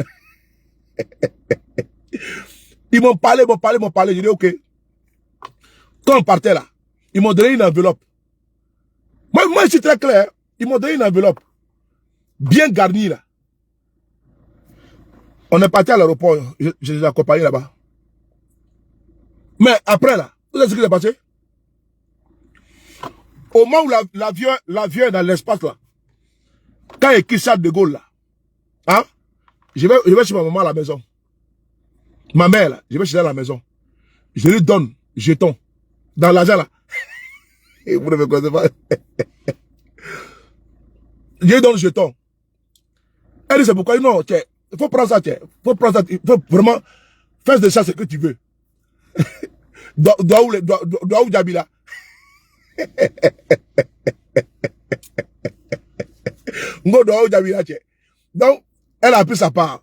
Ils m'ont parlé. J'ai dit, ok. Quand on partait là, ils m'ont donné une enveloppe. Moi, je suis très clair. Ils m'ont donné une enveloppe. Bien garnie là. On est parti à l'aéroport. Je les ai accompagnés là-bas. Mais après là, vous savez ce qui s'est passé? Au moment où l'avion est dans l'espace là, quand il quitte Charles de Gaulle là, hein, je vais chez ma maman à la maison. Ma mère là, je vais chez elle à la maison. Je lui donne jeton. Dans l'argent là. Et vous ne me connaissez pas. Je lui donne jeton. Elle dit c'est pourquoi? Non, tiens, il faut prendre ça, tiens. Il faut prendre ça, il faut vraiment faire de ça ce que tu veux. Doaou Djabila. Donc, elle a pris sa part.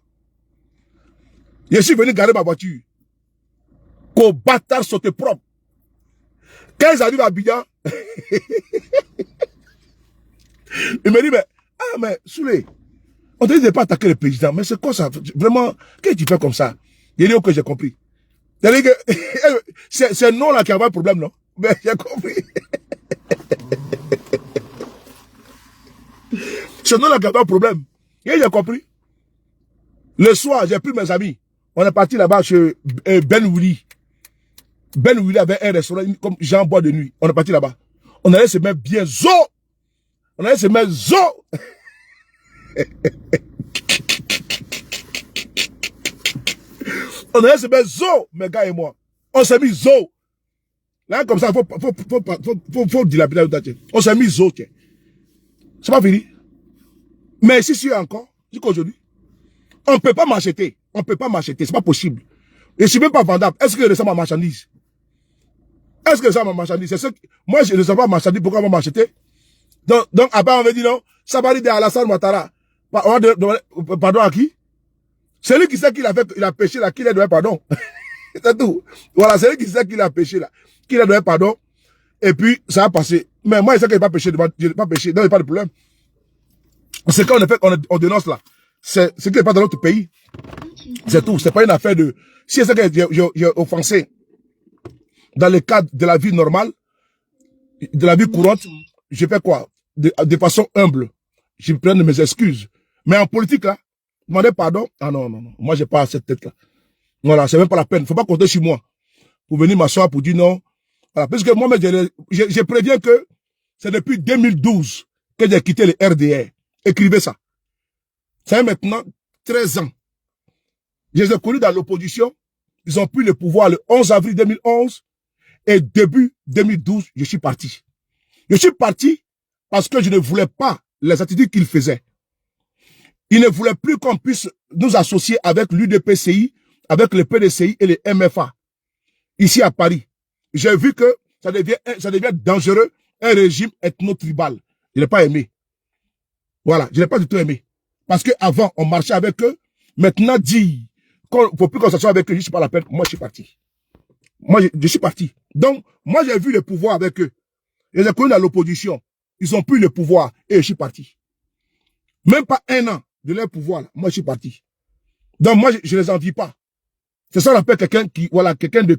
Je suis venu garer ma voiture. Qu'au bâtard saute propre. Quand ils arrivent à Abidjan, il me dit, mais Soulé, on te dit de ne pas attaquer le président, mais c'est quoi ça? Vraiment, qu'est-ce que tu fais comme ça? Il dit, ok, j'ai compris. C'est-à-dire que c'est non là qui a un problème, non? Mais j'ai compris. C'est non là qui a un problème. Et j'ai compris. Le soir, j'ai pris mes amis. On est parti là-bas chez Ben Willy. Ben Willy avait un restaurant comme Jean Bois de nuit. On est parti là-bas. On allait se mettre bien zo. On allait se mettre zo. On a mis zo, mes gars et moi. On s'est mis zo. Là, comme ça, faut dilapider le. On s'est mis zo, tiens. C'est pas fini. Mais si encore, qu'aujourd'hui, on ne peut pas m'acheter. On ne peut pas m'acheter. C'est pas possible. Et je suis même pas vendable. Est-ce que je ressens ma marchandise? Est-ce que ça ma marchandise? Moi, je ne ressens pas ma marchandise. Pourquoi on va m'acheter? Donc, après, on va dire non. Ça va dire à Alassane Ouattara. Pardon à qui? Celui qui sait qu'il a fait, il a péché là, qu'il a donné pardon. C'est tout. Voilà, celui qui sait qu'il a péché là, qu'il a donné pardon. Et puis, ça a passé. Mais moi, je sais qu'il n'a pas péché. Je n'ai pas péché. Donc, il n'y a pas de problème. C'est quand on dénonce là. C'est qu'il n'est pas dans notre pays. C'est tout. C'est pas une affaire de... Si c'est que j'ai offensé dans le cadre de la vie normale, de la vie courante, je fais quoi? De façon humble. Je prends mes excuses. Mais en politique là, demander pardon, ah non, non, non. Moi, j'ai pas cette tête là. Voilà, c'est même pas la peine. Faut pas compter sur moi pour venir m'asseoir pour dire non. Voilà, parce que moi, je préviens que c'est depuis 2012 que j'ai quitté le RDR. Écrivez ça. Ça fait maintenant 13 ans. Je les ai connus dans l'opposition. Ils ont pris le pouvoir le 11 avril 2011 et début 2012, je suis parti. Je suis parti parce que je ne voulais pas les attitudes qu'ils faisaient. Ils ne voulaient plus qu'on puisse nous associer avec l'UDPCI, avec le PDCI et les MFA. Ici à Paris. J'ai vu que ça devient dangereux, un régime ethno-tribal. Je n'ai pas aimé. Voilà, je n'ai pas du tout aimé. Parce que avant on marchait avec eux. Maintenant, dit qu'il ne faut plus qu'on s'assoie avec eux, je ne suis pas la peine. Moi, je suis parti. Moi, je suis parti. Donc, moi, j'ai vu le pouvoir avec eux. Je les ai connus dans l'opposition. Ils ont pris le pouvoir et je suis parti. Même pas un an de leur pouvoir, là. Moi, je suis parti. Donc, moi, je les envie pas. C'est ça, on appelle quelqu'un qui, voilà, quelqu'un de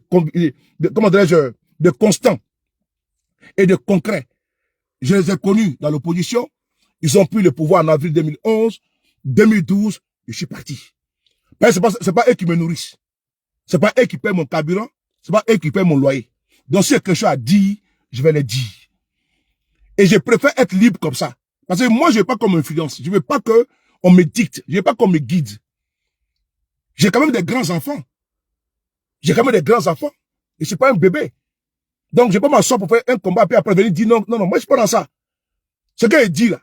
comment dirais-je, de constant et de concret. Je les ai connus dans l'opposition. Ils ont pris le pouvoir en avril 2011, 2012, je suis parti. Mais c'est pas eux qui me nourrissent. C'est pas eux qui paient mon carburant. C'est pas eux qui paient mon loyer. Donc, si quelque chose à dire, je vais le dire. Et je préfère être libre comme ça. Parce que moi, je veux pas qu'on m'influence. Je veux pas qu'on me dicte. Je veux pas qu'on me guide. J'ai quand même des grands enfants. J'ai quand même des grands enfants. Et je suis pas un bébé. Donc, je vais pas m'asseoir pour faire un combat, puis après venir dire non, non, non, moi, je suis pas dans ça. Ce qu'il dit là,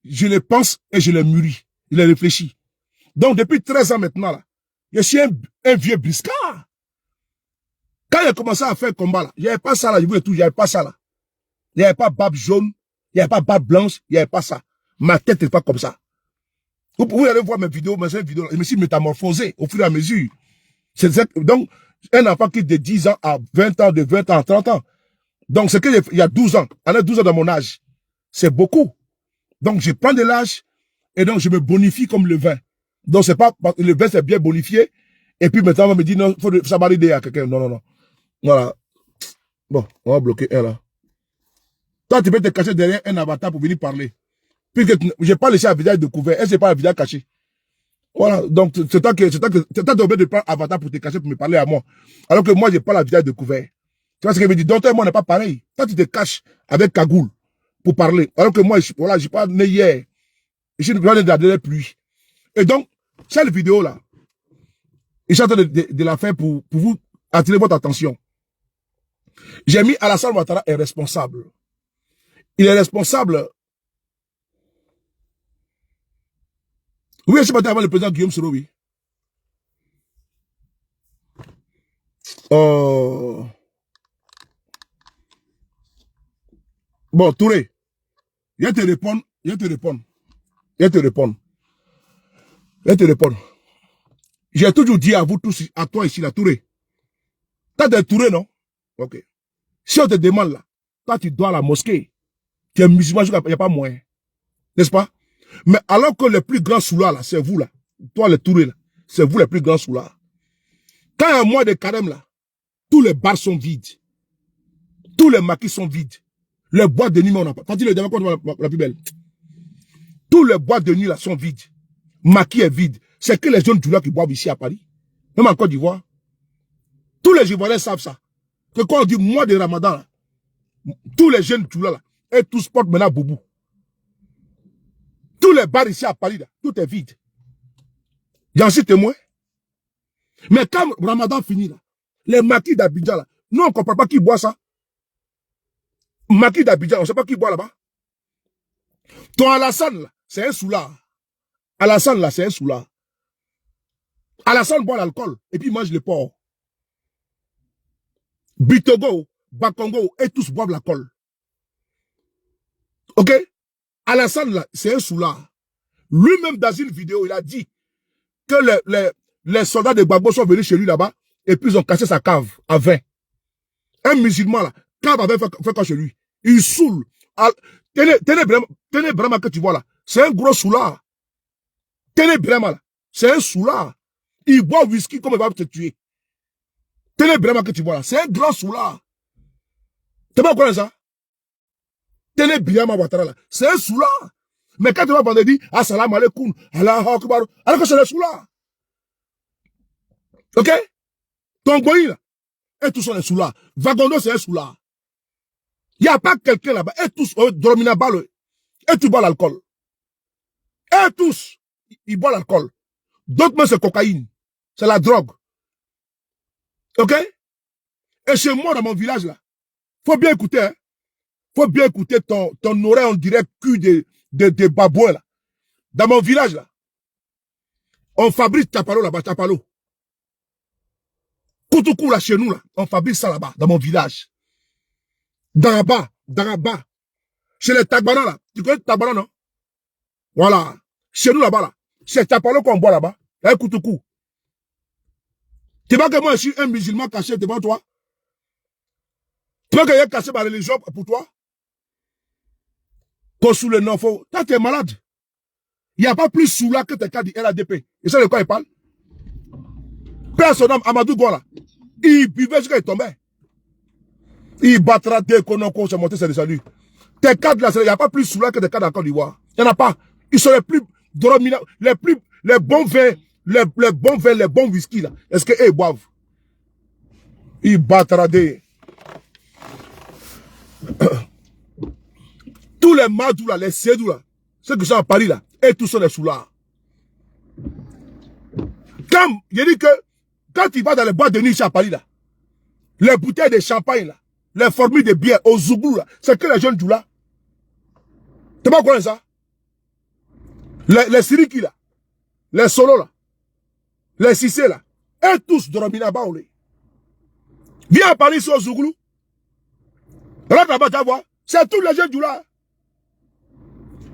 je le pense et je le mûris. Je le réfléchis. Donc, depuis 13 ans maintenant, là, je suis un vieux briscard. Quand j'ai commencé à faire un combat, là, il n'y avait pas ça, là, je voulais tout, il n'y avait pas ça, là. Il n'y avait pas barbe jaune, il n'y avait pas barbe blanche, il n'y avait pas ça. Ma tête n'est pas comme ça. Vous pouvez aller voir mes vidéos, je me suis métamorphosé au fur et à mesure. Donc, un enfant qui de 10 ans à 20 ans, de 20 ans à 30 ans. Donc, c'est qu'il y a 12 ans, on a 12 ans dans mon âge. C'est beaucoup. Donc, je prends de l'âge et donc je me bonifie comme le vin. Donc, c'est pas, le vin c'est bien bonifié. Et puis maintenant, on me dit, non, ça va aider à quelqu'un. Non, non, non. Voilà. Bon, on va bloquer un là. Toi, tu peux te cacher derrière un avatar pour venir parler. Puisque je n'ai pas laissé un visage découvert. Et c'est pas un visage caché. Voilà. Donc, c'est toi qui obligé de prendre un avatar pour te cacher, pour me parler à moi. Alors que moi, je n'ai pas la visage découvert. Tu vois ce que je veux dire? Donc, toi et moi, on n'est pas pareil. Toi, tu te caches avec cagoule pour parler. Alors que moi, voilà, je ne suis pas né hier. Je suis né de la dernière pluie. Et donc, cette vidéo-là, je suis en train de la faire pour vous attirer votre attention. J'ai mis Alassane Ouattara est responsable. Il est responsable. Oui, je suis parti avant le président Guillaume Soro, oui. Bon, Touré, je vais te répondre. J'ai toujours dit à vous tous, à toi ici, là, Touré. T'as des Touré, non? Ok. Si on te demande là, toi tu dois à la mosquée, tu es musulman, il n'y a pas moyen. N'est-ce pas? Mais alors que les plus grands soulards là, c'est vous là. Toi les Touré là, c'est vous les plus grands soulards. Quand il y a un mois de carême là, tous les bars sont vides. Tous les maquis sont vides. Les boîtes de nuit, on n'a pas. Quand il est la plus belle. Tous les boîtes de nuit là sont vides. Maquis est vide. C'est que les jeunes douleurs qui boivent ici à Paris. Même en Côte d'Ivoire. Tous les Ivoiriens savent ça. Que quand on dit mois de Ramadan là, tous les jeunes douleurs là, et tous portent maintenant boubou. Tous les bars ici à Paris là, tout est vide. J'en suis témoin. Mais quand Ramadan finit, là, les maquis d'Abidjan, là, nous, on ne comprend pas qui boit ça. Maquis d'Abidjan, on ne sait pas qui boit là-bas. Ton Alassane, là, c'est un soulard. Alassane, là, c'est un soulard. Alassane boit l'alcool et puis il mange le porc. Bitogo, Bakongo, et tous boivent l'alcool. Ok? Alassane, là, c'est un soulard. Lui-même, dans une vidéo, il a dit que les soldats de Gbagbo sont venus chez lui là-bas et puis ils ont cassé sa cave à vin. Un musulman, là, cave avait fait quoi chez lui? Il saoule. Tenez vraiment que tu vois là. C'est un gros soulard. Tenez vraiment là. C'est un soulard. Il boit whisky comme il va te tuer. Tenez vraiment que tu vois là. C'est un grand soulard. Tu pas quoi ça? Tenez bien ma Ouattara là. C'est un soulard. Mais quand tu vas vendredi, assalamu alaikum, Allah akbar, alors que c'est le soulard. Ok? Ton goï là. Et tous sont les soulards. Vagondo c'est un soulard. Il n'y a pas quelqu'un là-bas. Et tous, dormina balle. Et tu bois l'alcool. Et tous, ils boivent l'alcool. D'autres, mais c'est cocaïne. C'est la drogue. Ok? Et chez moi, dans mon village, là, faut bien écouter, hein. Faut bien écouter ton oreille, on dirait cul de babouin, là. Dans mon village, là, on fabrique tapalo là-bas, tapalo. Koutoukou, là, chez nous, là, on fabrique ça là-bas, dans mon village. Daraba. Chez les Tagbana, là. Tu connais Tagbana, non? Voilà. Chez nous, là-bas, là. C'est tapalo qu'on boit là-bas. Là, Koutoukou. Tu vois que moi, je suis un musulman caché devant toi? Tu vois que j'ai caché ma religion pour toi? Qu'on sous le nom faux. Toi, tu es malade. Il n'y a pas plus sous là que tes cas du LADP. Et ça, de quoi il parle? Père son âme, Amadou Gola. Il buvait jusqu'à il tombait. Il battra dès qu'on a monté, c'est le salut. Tes cadres là, il n'y a pas plus sous là que des cadres en Côte d'Ivoire. Il n'y en a pas. Ils sont les plus dominants, les bons vins, les bons vins, les bons whisky là. Est-ce qu'ils boivent? Ils battra des. Tous les madous là, les sédous là, ceux qui sont à Paris là, et tous sont les soulards. Quand, je dis que, quand tu vas dans les boîtes de nuit à Paris là, les bouteilles de champagne là, les formules de bière au Zouglou là, c'est que les jeunes jouent là. Tu pas quoi ça? Les Siriki là, les Solo là, les Sissé là, et tous de Robina Baoulé. Viens à Paris sur Zouglou. Rentre là-bas, tu vois, c'est tous les jeunes jouent là.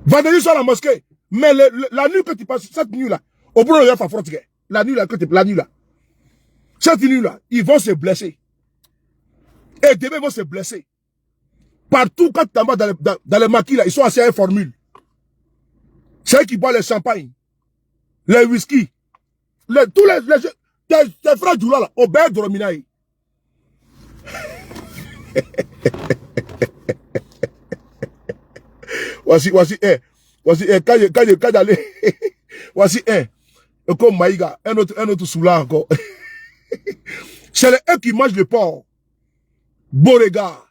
Vendredi soir à la mosquée. Mais la nuit que tu passes, cette nuit là, au bout de la nuit là, la nuit là, cette nuit là, ils vont se blesser. Et demain, ils vont se blesser. Partout, quand tu vas dans les maquis là, ils sont assis à une formule. C'est eux qui boivent les champagnes, les whisky, tous tes frères du là, au bain de Rominaï. Voici, quand j'allais, voici comme Maïga, un autre soulard encore. C'est eux qui mangent le porc. Beauregard.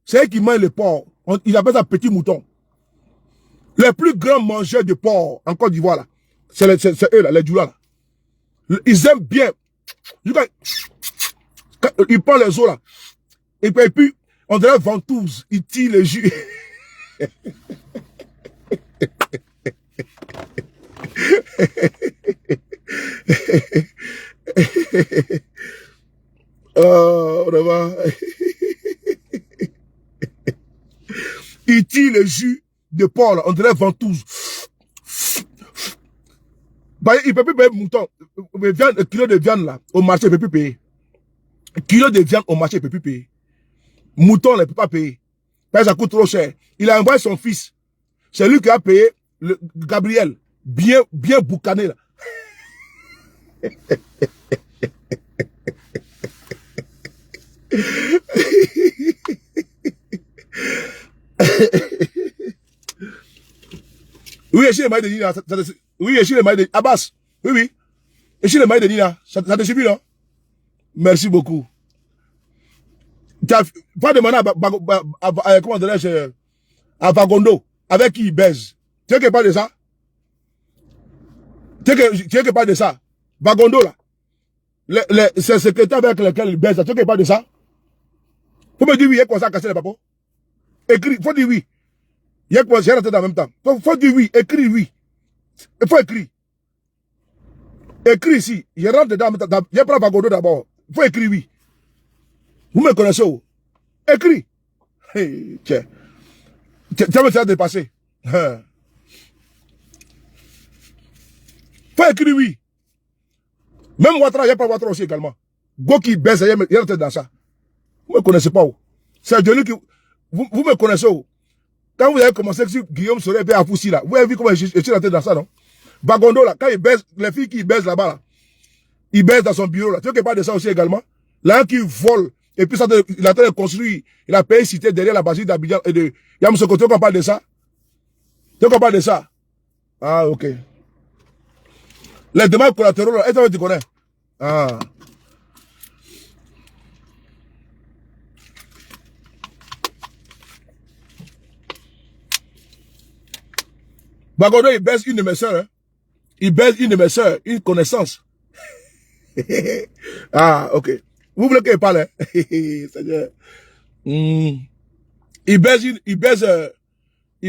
C'est eux qui mangent le porc. Ils appellent ça petit mouton. Les plus grands mangeurs de porc en Côte d'Ivoire, là, c'est eux, là, les Djoula, là. Ils aiment bien. Ils prennent les os, là. Et puis, on dirait ventouse. Ils tirent les jus. Oh, il tire le jus de porc, là, on dirait ventouse. Bah, il ne peut plus payer mouton. Un kilo de viande là, au marché, il ne peut plus payer. Un kilo de viande au marché, il ne peut plus payer. Mouton, il ne peut pas payer. Parce que ça coûte trop cher. Il a envoyé son fils. C'est lui qui a payé Gabriel. Bien boucané là. Oui, et chez les mailles de Nina, oui, et chez les mailles de Abbas, oui. Et chez les mailles de Nina, ça te suffit, non? Merci beaucoup. Tu as pas demandé à comment dirais-je, à Vagondo, avec qui il baise. Tu veux qu'il parle de ça? Tu veux qu'il parle de ça? Vagondo, là. ces secrétaires avec lesquels il baise, tu ne parles de ça? Faut me dire oui, il y a quoi ça casser les papos? Écris, faut dire oui. Il y a quoi, j'ai raté en même temps. Faut dire oui, écris oui. Il faut écrire. Écris ici. Je rentre dedans, je prends Bagondo d'abord. Il faut écrire oui. Vous me connaissez où? Écris. Hey, tiens. Tu vas me faire dépasser. Faut écrire oui. Même Ouattara, il n'y a pas Ouattara aussi également. Go qui baisse, il rentre dans ça. Vous ne me connaissez pas où? C'est de lui qui... Vous me connaissez où? Quand vous avez commencé sur Guillaume Soré et Afoussi là, vous avez vu comment je suis rentré dans ça, non? Bagondo là, quand il baisse, les filles qui baissent là-bas là, il baisse dans son bureau là. Tu veux qu'il parle de ça aussi également? Là, qui vole, et puis ça, il a été construit, il a payé cité derrière la basilique d'Abidjan et de Yamoussoukro. Tu veux qu'on parle de ça? Tu veux qu'on parle de ça? Ah, ok. Les demandes collatéraux là, est-ce que tu connais? Ah. Bagondo, il baisse une de mes soeurs, hein. Il baisse une de mes soeurs, une connaissance. Ah, ok. Vous voulez qu'il parle, hein? Il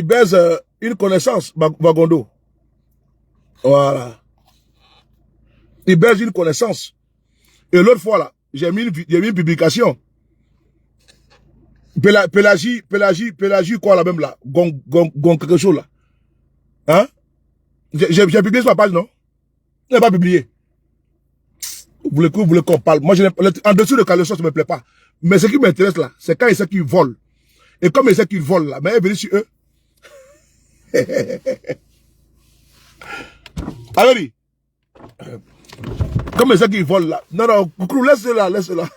baisse une connaissance, Bagondo. Voilà. Il baisse une connaissance. Et l'autre fois, là, j'ai mis une publication. Pélagie, quoi, là même, là? Gon quelque chose, là. Hein? J'ai publié sur la page, non? Je n'ai pas publié. Vous voulez qu'on parle. Moi, en dessous de caleçon, ça ne me plaît pas. Mais ce qui m'intéresse, là, c'est quand il sait qu'ils volent. Et comme il sait qu'ils volent, là, mais il est venu sur eux. Allez, comme il sait qu'ils volent, là. Non, non, coucou, laisse-la, laisse-la.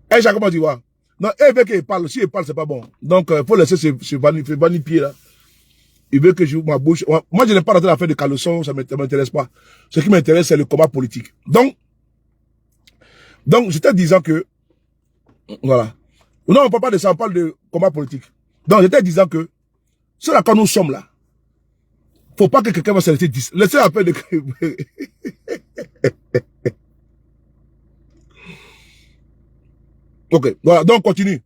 Eh, j'ai comment tu vois? Non, il veut qu'il parle. Si il parle, c'est pas bon. Donc, il faut laisser ce vanipier là. Il veut que j'ouvre ma bouche. Moi, je n'ai pas rentré dans l'affaire de caleçon, ça ne m'intéresse pas. Ce qui m'intéresse, c'est le combat politique. Donc, j'étais disant que, voilà. Non, on ne parle pas de ça, on parle de combat politique. Donc, j'étais disant que, c'est là quand nous sommes là, faut pas que quelqu'un va se laisser dire. Laissez la paix de... Ok, voilà, donc on continue.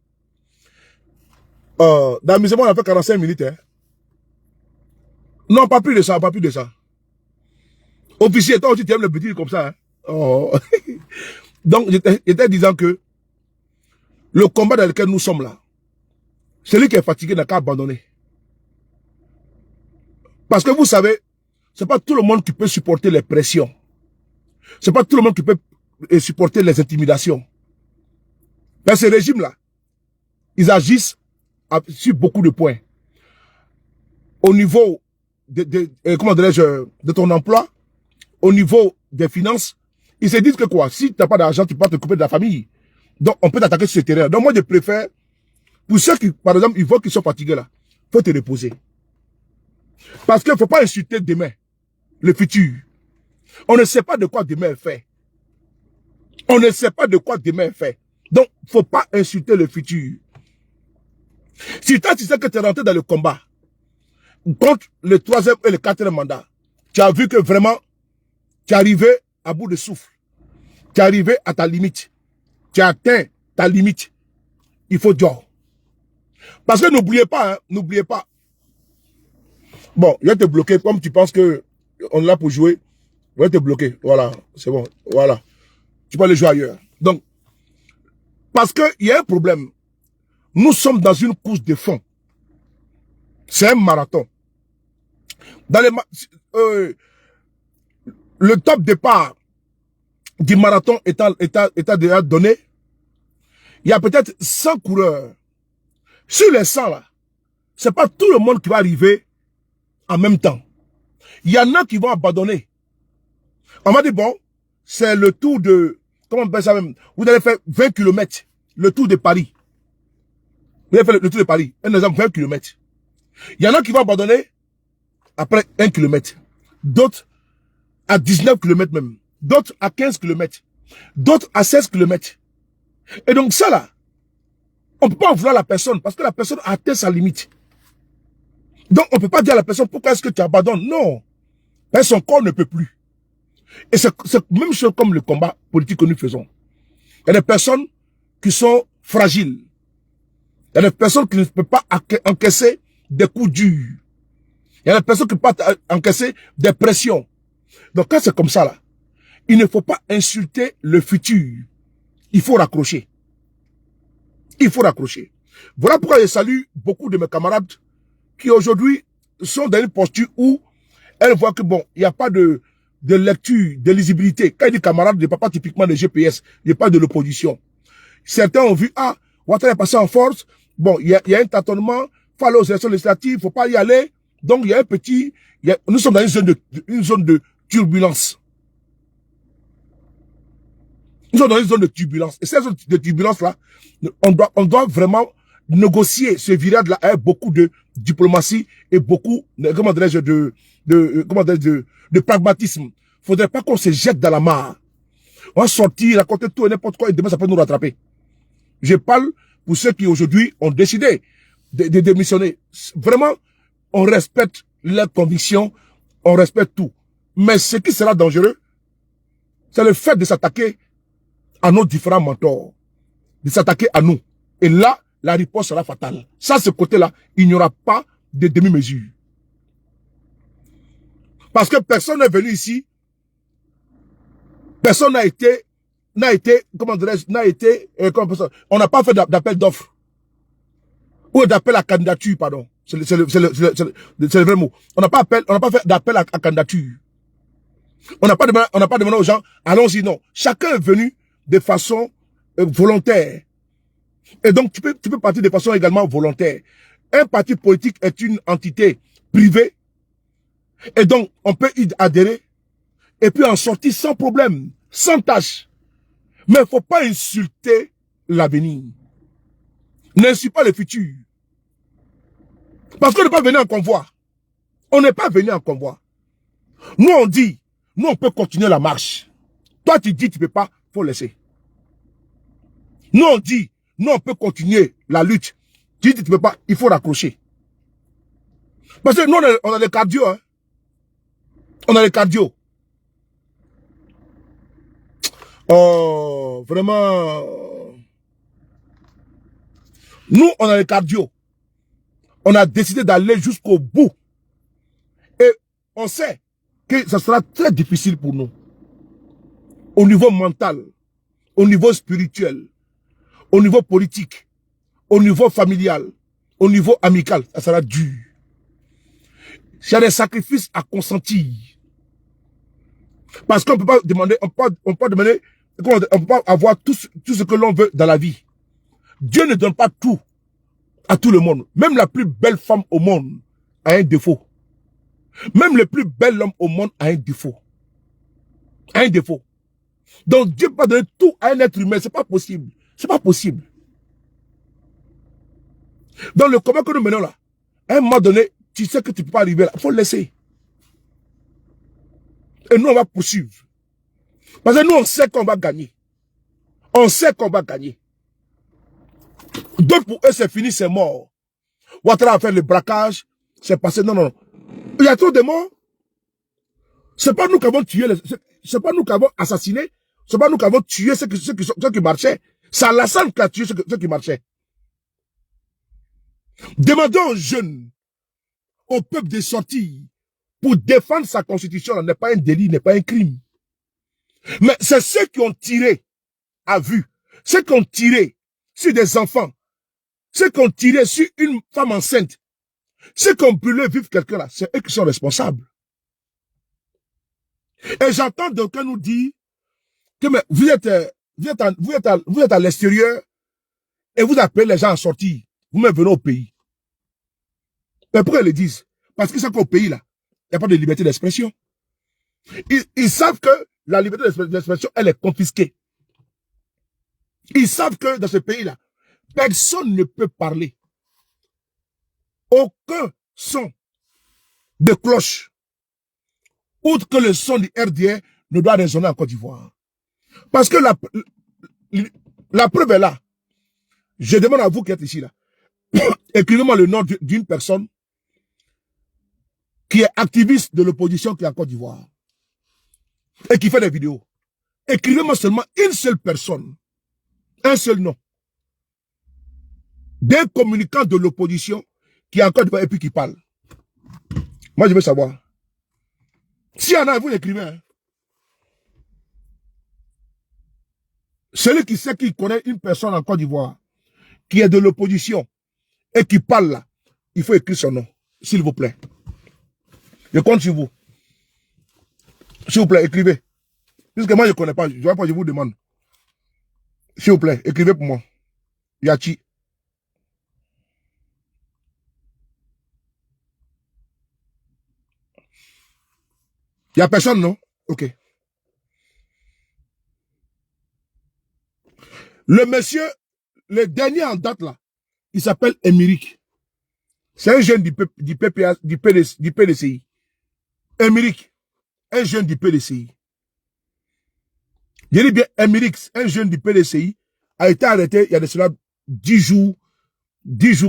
Dans l'amusement, on a fait 45 minutes. Hein. Non, pas plus de ça, pas plus de ça. Officier, toi aussi tu aimes le petit comme ça. Hein? Oh. Donc, j'étais disant que le combat dans lequel nous sommes là, celui qui est fatigué n'a qu'à abandonner. Parce que vous savez, c'est pas tout le monde qui peut supporter les pressions. C'est pas tout le monde qui peut supporter les intimidations. Mais ces régimes-là, ils agissent sur beaucoup de points. Au niveau comment dirais-je, de ton emploi, au niveau des finances, ils se disent que quoi, si tu n'as pas d'argent, tu peux pas te couper de la famille. Donc, on peut t'attaquer sur ce terrain. Donc, moi, je préfère, pour ceux qui, par exemple, ils voient qu'ils sont fatigués là, il faut te reposer. Parce qu'il ne faut pas insulter demain, le futur. On ne sait pas de quoi demain est fait. On ne sait pas de quoi demain est fait. Donc, il ne faut pas insulter le futur. Si toi, tu sais que tu es rentré dans le combat, contre le 3e et le 4e mandat, tu as vu que vraiment, tu es arrivé à bout de souffle. Tu es arrivé à ta limite. Tu as atteint ta limite. Il faut dire. Parce que n'oubliez pas, hein, n'oubliez pas. Bon, je vais te bloquer. Comme tu penses que on est là pour jouer, je vais te bloquer. Voilà, c'est bon. Voilà. Tu peux aller jouer ailleurs. Donc, parce qu'il y a un problème. Nous sommes dans une course de fond. C'est un marathon. Dans le top départ du marathon étant déjà donné, il y a peut-être 100 coureurs. Sur les 100 là, c'est pas tout le monde qui va arriver en même temps. Il y en a qui vont abandonner. On m'a dit, bon, c'est le tour de, comment on appelle ça même? Vous allez faire 20 km, le tour de Paris. Vous allez faire le tour de Paris, un exemple, 20 km. Il y en a qui vont abandonner après 1 km. D'autres à 19 km même. D'autres à 15 km. D'autres à 16 km. Et donc ça là, On ne peut pas en vouloir la personne parce que la personne a atteint sa limite. Donc, on ne peut pas dire à la personne, pourquoi est-ce que tu abandonnes? Non. Mais son corps ne peut plus. Et c'est même chose comme le combat politique que nous faisons. Il y a des personnes qui sont fragiles. Il y a des personnes qui ne peuvent pas encaisser des coups durs. Il y a des personnes qui ne peuvent pas encaisser des pressions. Donc, quand c'est comme ça, là, il ne faut pas insulter le futur. Il faut raccrocher. Il faut raccrocher. Voilà pourquoi je salue beaucoup de mes camarades qui aujourd'hui sont dans une posture où elles voient que bon, il n'y a pas de lecture, de lisibilité. Quand il dit camarades, il ne parle pas typiquement de GPS, il ne parle pas de l'opposition. Certains ont vu, ah, Ouattara est passé en force, bon, il y a un tâtonnement, il faut aller aux élections législatives, il ne faut pas y aller. Donc, il y a un petit, nous sommes dans une zone de turbulence. Nous sommes dans une zone de turbulence. Et cette zone de turbulence-là, on doit vraiment négocier ce virage-là avec beaucoup de diplomatie et beaucoup, comment dirais-je, de pragmatisme. Faudrait pas qu'on se jette dans la mare. On va sortir, raconter tout et n'importe quoi et demain ça peut nous rattraper. Je parle pour ceux qui aujourd'hui ont décidé de démissionner. Vraiment, on respecte leurs convictions, on respecte tout. Mais ce qui sera dangereux, c'est le fait de s'attaquer à nos différents mentors, de s'attaquer à nous. Et là, la riposte sera fatale. Ça, ce côté-là, il n'y aura pas de demi-mesure. Parce que personne n'est venu ici, personne n'a été, comment dirais-je, on n'a pas fait d'appel d'offres. Ou d'appel à candidature, pardon. C'est le vrai mot. On n'a pas fait d'appel à candidature. On n'a pas demandé aux gens, allons-y, non. Chacun est venu de façon volontaire. Et donc, tu peux partir de façon également volontaire. Un parti politique est une entité privée. Et donc, on peut y adhérer. Et puis en sortir sans problème, sans tâche. Mais il ne faut pas insulter l'avenir. N'insulte pas le futur. Parce qu'on n'est pas venu en convoi. On n'est pas venu en convoi. Nous, on dit, nous, on peut continuer la marche. Toi, tu dis, tu ne peux pas, il faut laisser. Nous, on dit, nous, on peut continuer la lutte. Tu dis, tu ne peux pas, il faut raccrocher. Parce que nous, on a le cardio. Hein. On a le cardio. Oh, vraiment. Nous, on a le cardio. On a décidé d'aller jusqu'au bout. Et on sait que ça sera très difficile pour nous. Au niveau mental, au niveau spirituel, au niveau politique, au niveau familial, au niveau amical, ça sera dur. Il y a des sacrifices à consentir. Parce qu'on ne peut pas demander, on peut pas avoir tout ce que l'on veut dans la vie. Dieu ne donne pas tout à tout le monde. Même la plus belle femme au monde a un défaut. Même le plus bel homme au monde a un défaut. A un défaut. Donc Dieu ne peut pas donner tout à un être humain. C'est pas possible. C'est pas possible. Dans le combat que nous menons là, à un moment donné, tu sais que tu ne peux pas arriver là. Il faut le laisser. Et nous, on va poursuivre. Parce que nous, on sait qu'on va gagner. On sait qu'on va gagner. D'autres, pour eux, c'est fini, c'est mort. Ouattara a fait le braquage, c'est passé. Non, non, non. Il y a trop de morts. C'est pas nous qui avons tué, c'est pas nous qui avons assassiné, c'est pas nous qui avons tué ceux qui marchaient. C'est Alassane qui a tué ceux qui marchaient. Demandons aux jeunes, au peuple de sortir pour défendre sa constitution. N'est pas un délit, n'est pas un crime. Mais c'est ceux qui ont tiré à vue, ceux qui ont tiré sur des enfants, ceux qui ont tiré sur une femme enceinte, ceux qui ont brûlé vivre quelqu'un là, c'est eux qui sont responsables. Et j'entends d'aucuns nous dire que mais vous êtes à l'extérieur et vous appelez les gens à sortir. Vous-même venez au pays. Mais pourquoi ils le disent? Parce qu'ils savent qu'au pays là, il n'y a pas de liberté d'expression. Ils savent que la liberté d'expression, elle est confisquée. Ils savent que dans ce pays-là, personne ne peut parler. Aucun son de cloche, outre que le son du RDR, ne doit résonner en Côte d'Ivoire. Parce que la preuve est là. Je demande à vous qui êtes ici, là. Écrivez-moi le nom d'une personne qui est activiste de l'opposition qui est en Côte d'Ivoire et qui fait des vidéos. Écrivez-moi seulement une seule personne, un seul nom, d'un communicant de l'opposition qui est en Côte d'Ivoire et puis qui parle. Moi, je veux savoir. S'il y en a, vous l'écrivez. Hein. Celui qui sait qu'il connaît une personne en Côte d'Ivoire qui est de l'opposition et qui parle là, il faut écrire son nom, s'il vous plaît. Je compte sur vous. S'il vous plaît, écrivez. Puisque moi, je ne connais pas, je vous demande. S'il vous plaît, écrivez pour moi. Yachi. Il n'y a personne, non? Ok. Le monsieur, le dernier en date là, il s'appelle Émeric. C'est un jeune du PDCI. Émeric, un jeune du PDCI. Je dis bien Émeric, un jeune du PDCI, a été arrêté il y a de cela 10 jours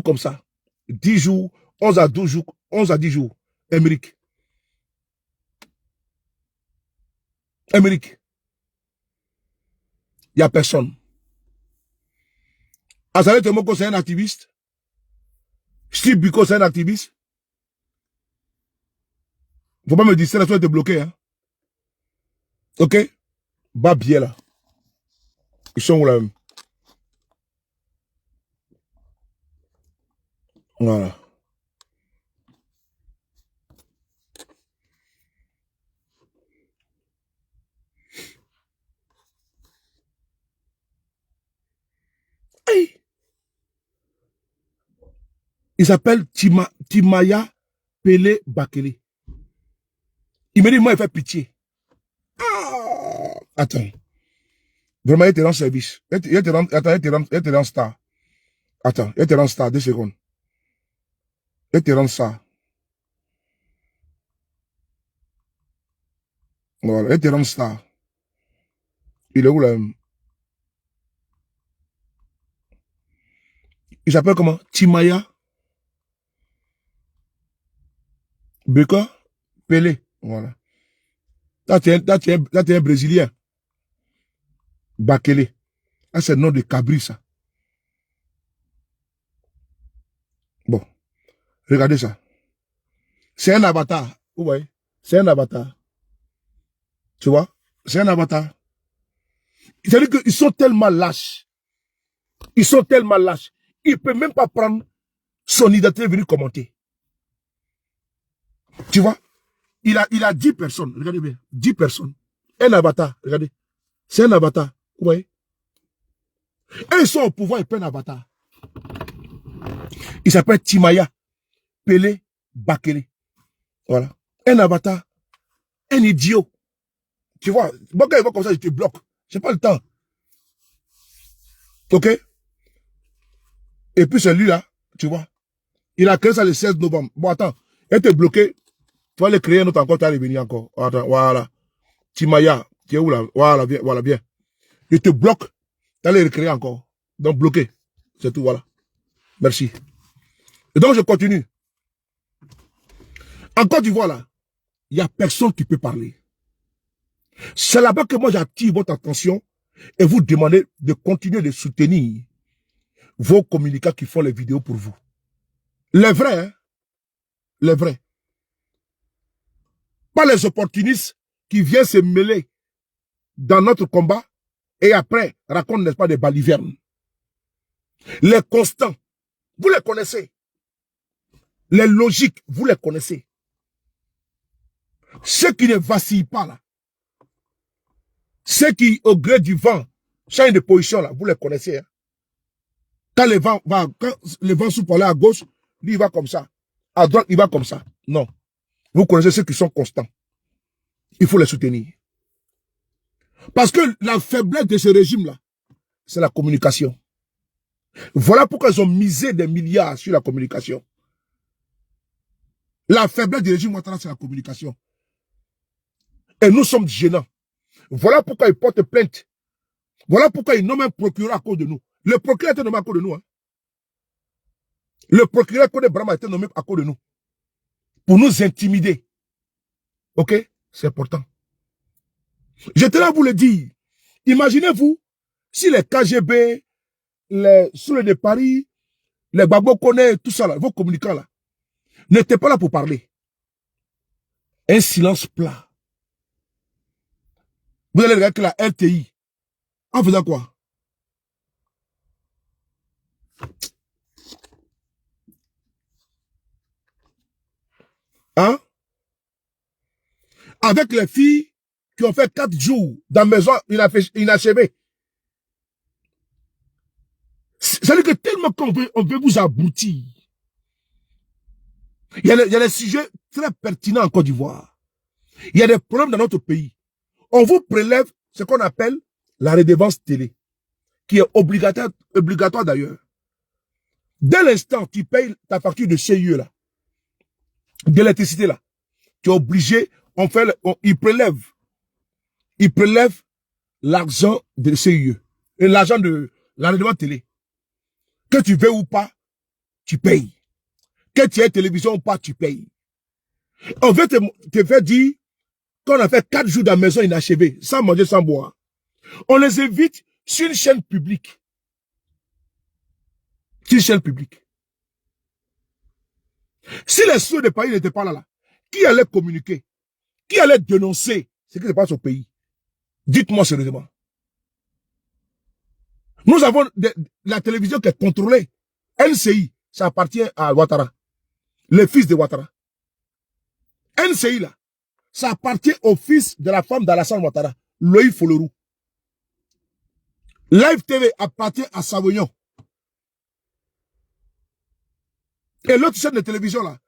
comme ça. 10 jours, 11 à 12 jours, 11 à 10 jours. Émeric. Émeric. Il n'y a personne. Azalé Temoko, c'est un activiste. Steve Biko, c'est un activiste. Faut pas me dire, c'est la soirée de bloqué, hein. Ok? Babier, là. Ils sont où, là, même? Voilà. Hey. Il s'appelle Timaya Pele Bakele. Il me dit, moi, il fait pitié. Ah. Attends. Vraiment, il te rend service. Il te rend star. Attends, il te rend star, 2 secondes. Il te rend ça. Voilà, il te rend star. Il est où, là? Il s'appelle comment? Timaya Beko Pele. Voilà. Là, tu es un Brésilien. Bakele. Ah, c'est le nom de Cabri, ça. Bon. Regardez ça. C'est un avatar. Vous voyez? C'est un avatar. Tu vois? C'est un avatar. C'est-à-dire qu'ils sont tellement lâches. Ils sont tellement lâches. Il ne peut même pas prendre son identité et venir commenter. Tu vois? Il a 10 personnes. Regardez bien. 10 personnes. Un avatar. Regardez. C'est un avatar. Vous voyez? Et ils sont au pouvoir, ils prennent un avatar. Il s'appelle Timaya Pele Bakele. Voilà. Un avatar. Un idiot. Tu vois? Bon, quand il va comme ça, je te bloque. J'ai pas le temps. Ok? Et puis celui-là, tu vois? Il a créé ça le 16 novembre. Bon, attends. Il était bloqué. Tu vas le créer un autre encore, tu vas revenir encore. Attends, voilà. Timaya. Tu es où là? Voilà, viens, voilà, viens. Il te bloque. Tu vas le recréer encore. Donc, bloqué. C'est tout, voilà. Merci. Et donc, je continue. En Côte d'Ivoire, là, il n'y a personne qui peut parler. C'est là-bas que moi, j'attire votre attention et vous demandez de continuer de soutenir vos communicants qui font les vidéos pour vous. Les vrais, hein? Les vrais. Pas les opportunistes qui viennent se mêler dans notre combat et après racontent, n'est-ce pas, des balivernes. Les constants, vous les connaissez. Les logiques, vous les connaissez. Ceux qui ne vacillent pas là, ceux qui, au gré du vent, changent de position là, vous les connaissez. Hein? Quand le vent souffle aller à gauche, lui il va comme ça. À droite, il va comme ça. Non. Vous connaissez ceux qui sont constants. Il faut les soutenir. Parce que la faiblesse de ce régime-là, c'est la communication. Voilà pourquoi ils ont misé des milliards sur la communication. La faiblesse du régime Ouattara, c'est la communication. Et nous sommes gênants. Voilà pourquoi ils portent plainte. Voilà pourquoi ils nomment un procureur à cause de nous. Le procureur était nommé à cause de nous. Hein. Le procureur Kone Brahma était nommé à cause de nous. Pour nous intimider. Ok? C'est important. J'étais là pour le dire. Imaginez-vous si les KGB, les Soulés de Paris, les Babo Kone, tout ça là, vos communicants là, n'étaient pas là pour parler. Un silence plat. Vous allez regarder que la LTI, en faisant quoi? Hein? Avec les filles qui ont fait 4 jours dans la maison inachevée. C'est-à-dire que tellement qu'on veut vous abrutir. Il y a des sujets très pertinents en Côte d'Ivoire. Il y a des problèmes dans notre pays. On vous prélève ce qu'on appelle la redevance télé, qui est obligatoire d'ailleurs. Dès l'instant tu payes ta facture de CIE là, d'électricité là, tu es obligé, ils prélèvent l'argent de CIE, et l'argent de la redevance télé. Que tu veux ou pas, tu payes. Que tu aies télévision ou pas, tu payes. On veut te faire dire qu'on a fait 4 jours dans la maison inachevée, sans manger, sans boire. On les invite sur une chaîne publique. Sur une chaîne publique. Si les sourds de Paris n'étaient pas là, qui allait communiquer? Qui allait dénoncer ce qui se passe au pays? Dites-moi sérieusement. Nous avons la télévision qui est contrôlée. NCI, ça appartient à Ouattara. Le fils de Ouattara. NCI, là, ça appartient au fils de la femme d'Alassane Ouattara, Loïc Folorou. Live TV appartient à Savoyon. Et l'autre chaîne de télévision, là,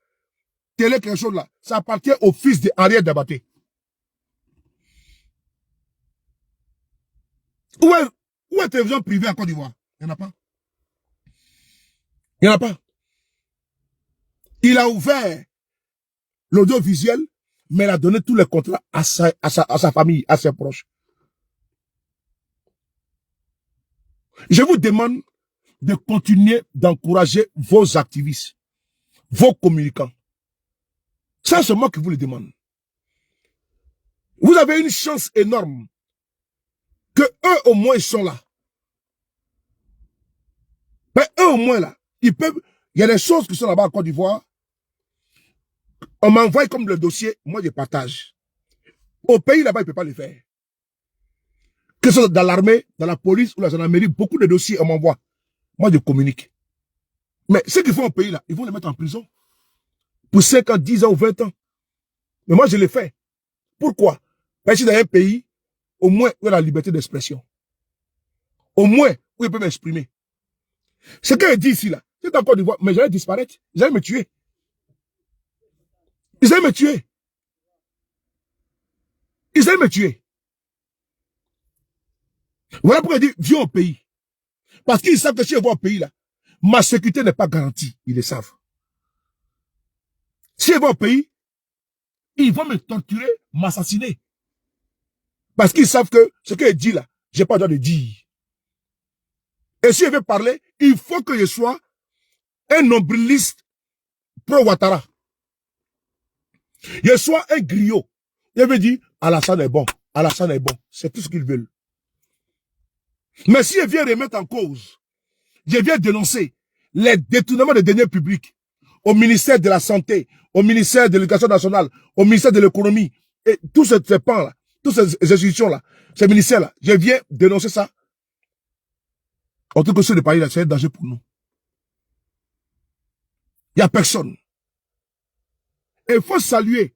télé quelque chose, là, ça appartient au fils de Ariel Dabaté. Où est la télévision privée en Côte d'Ivoire? Il n'y en a pas. Il n'y en a pas. Il a ouvert l'audiovisuel, mais il a donné tous les contrats à sa famille, à ses proches. Je vous demande de continuer d'encourager vos activistes, vos communicants. Ça, c'est moi qui vous le demande. Vous avez une chance énorme que eux, au moins, ils sont là. Mais eux, au moins, là, ils peuvent... Il y a des choses qui sont là-bas en Côte d'Ivoire. On m'envoie comme le dossier, moi, je partage. Au pays, là-bas, ils ne peuvent pas le faire. Que ce soit dans l'armée, dans la police ou dans la mairie, beaucoup de dossiers, on m'envoie. Moi, je communique. Mais ceux qui font au pays, là, ils vont les mettre en prison. Pour 5 ans, 10 ans ou 20 ans. Mais moi, je l'ai fait. Pourquoi? Parce que dans un pays, au moins, où il y a la liberté d'expression. Au moins, où ils peuvent m'exprimer. Ce que je dis ici, là, c'est encore d'Ivoire, mais j'allais disparaître. J'allais me tuer. Ils allaient me tuer. Ils allaient me tuer. Voilà pourquoi je dis, viens au pays. Parce qu'ils savent que si je vais au pays, là, ma sécurité n'est pas garantie. Ils le savent. Si je vais au pays, ils vont me torturer, m'assassiner. Parce qu'ils savent que ce que je dis là, j'ai pas le droit de dire. Et si je veux parler, il faut que je sois un nombriliste pro-Ouattara. Je sois un griot. Je veux dire, Alassane est bon. Alassane est bon. C'est tout ce qu'ils veulent. Mais si je viens remettre en cause, je viens dénoncer les détournements des deniers publics au ministère de la Santé, au ministère de l'Éducation nationale, au ministère de l'Économie, et tous ces pans-là, toutes ces institutions-là, ces ministères-là, je viens dénoncer ça. En tout cas, ceux de Paris, c'est un danger pour nous. Il n'y a personne. Et il faut saluer.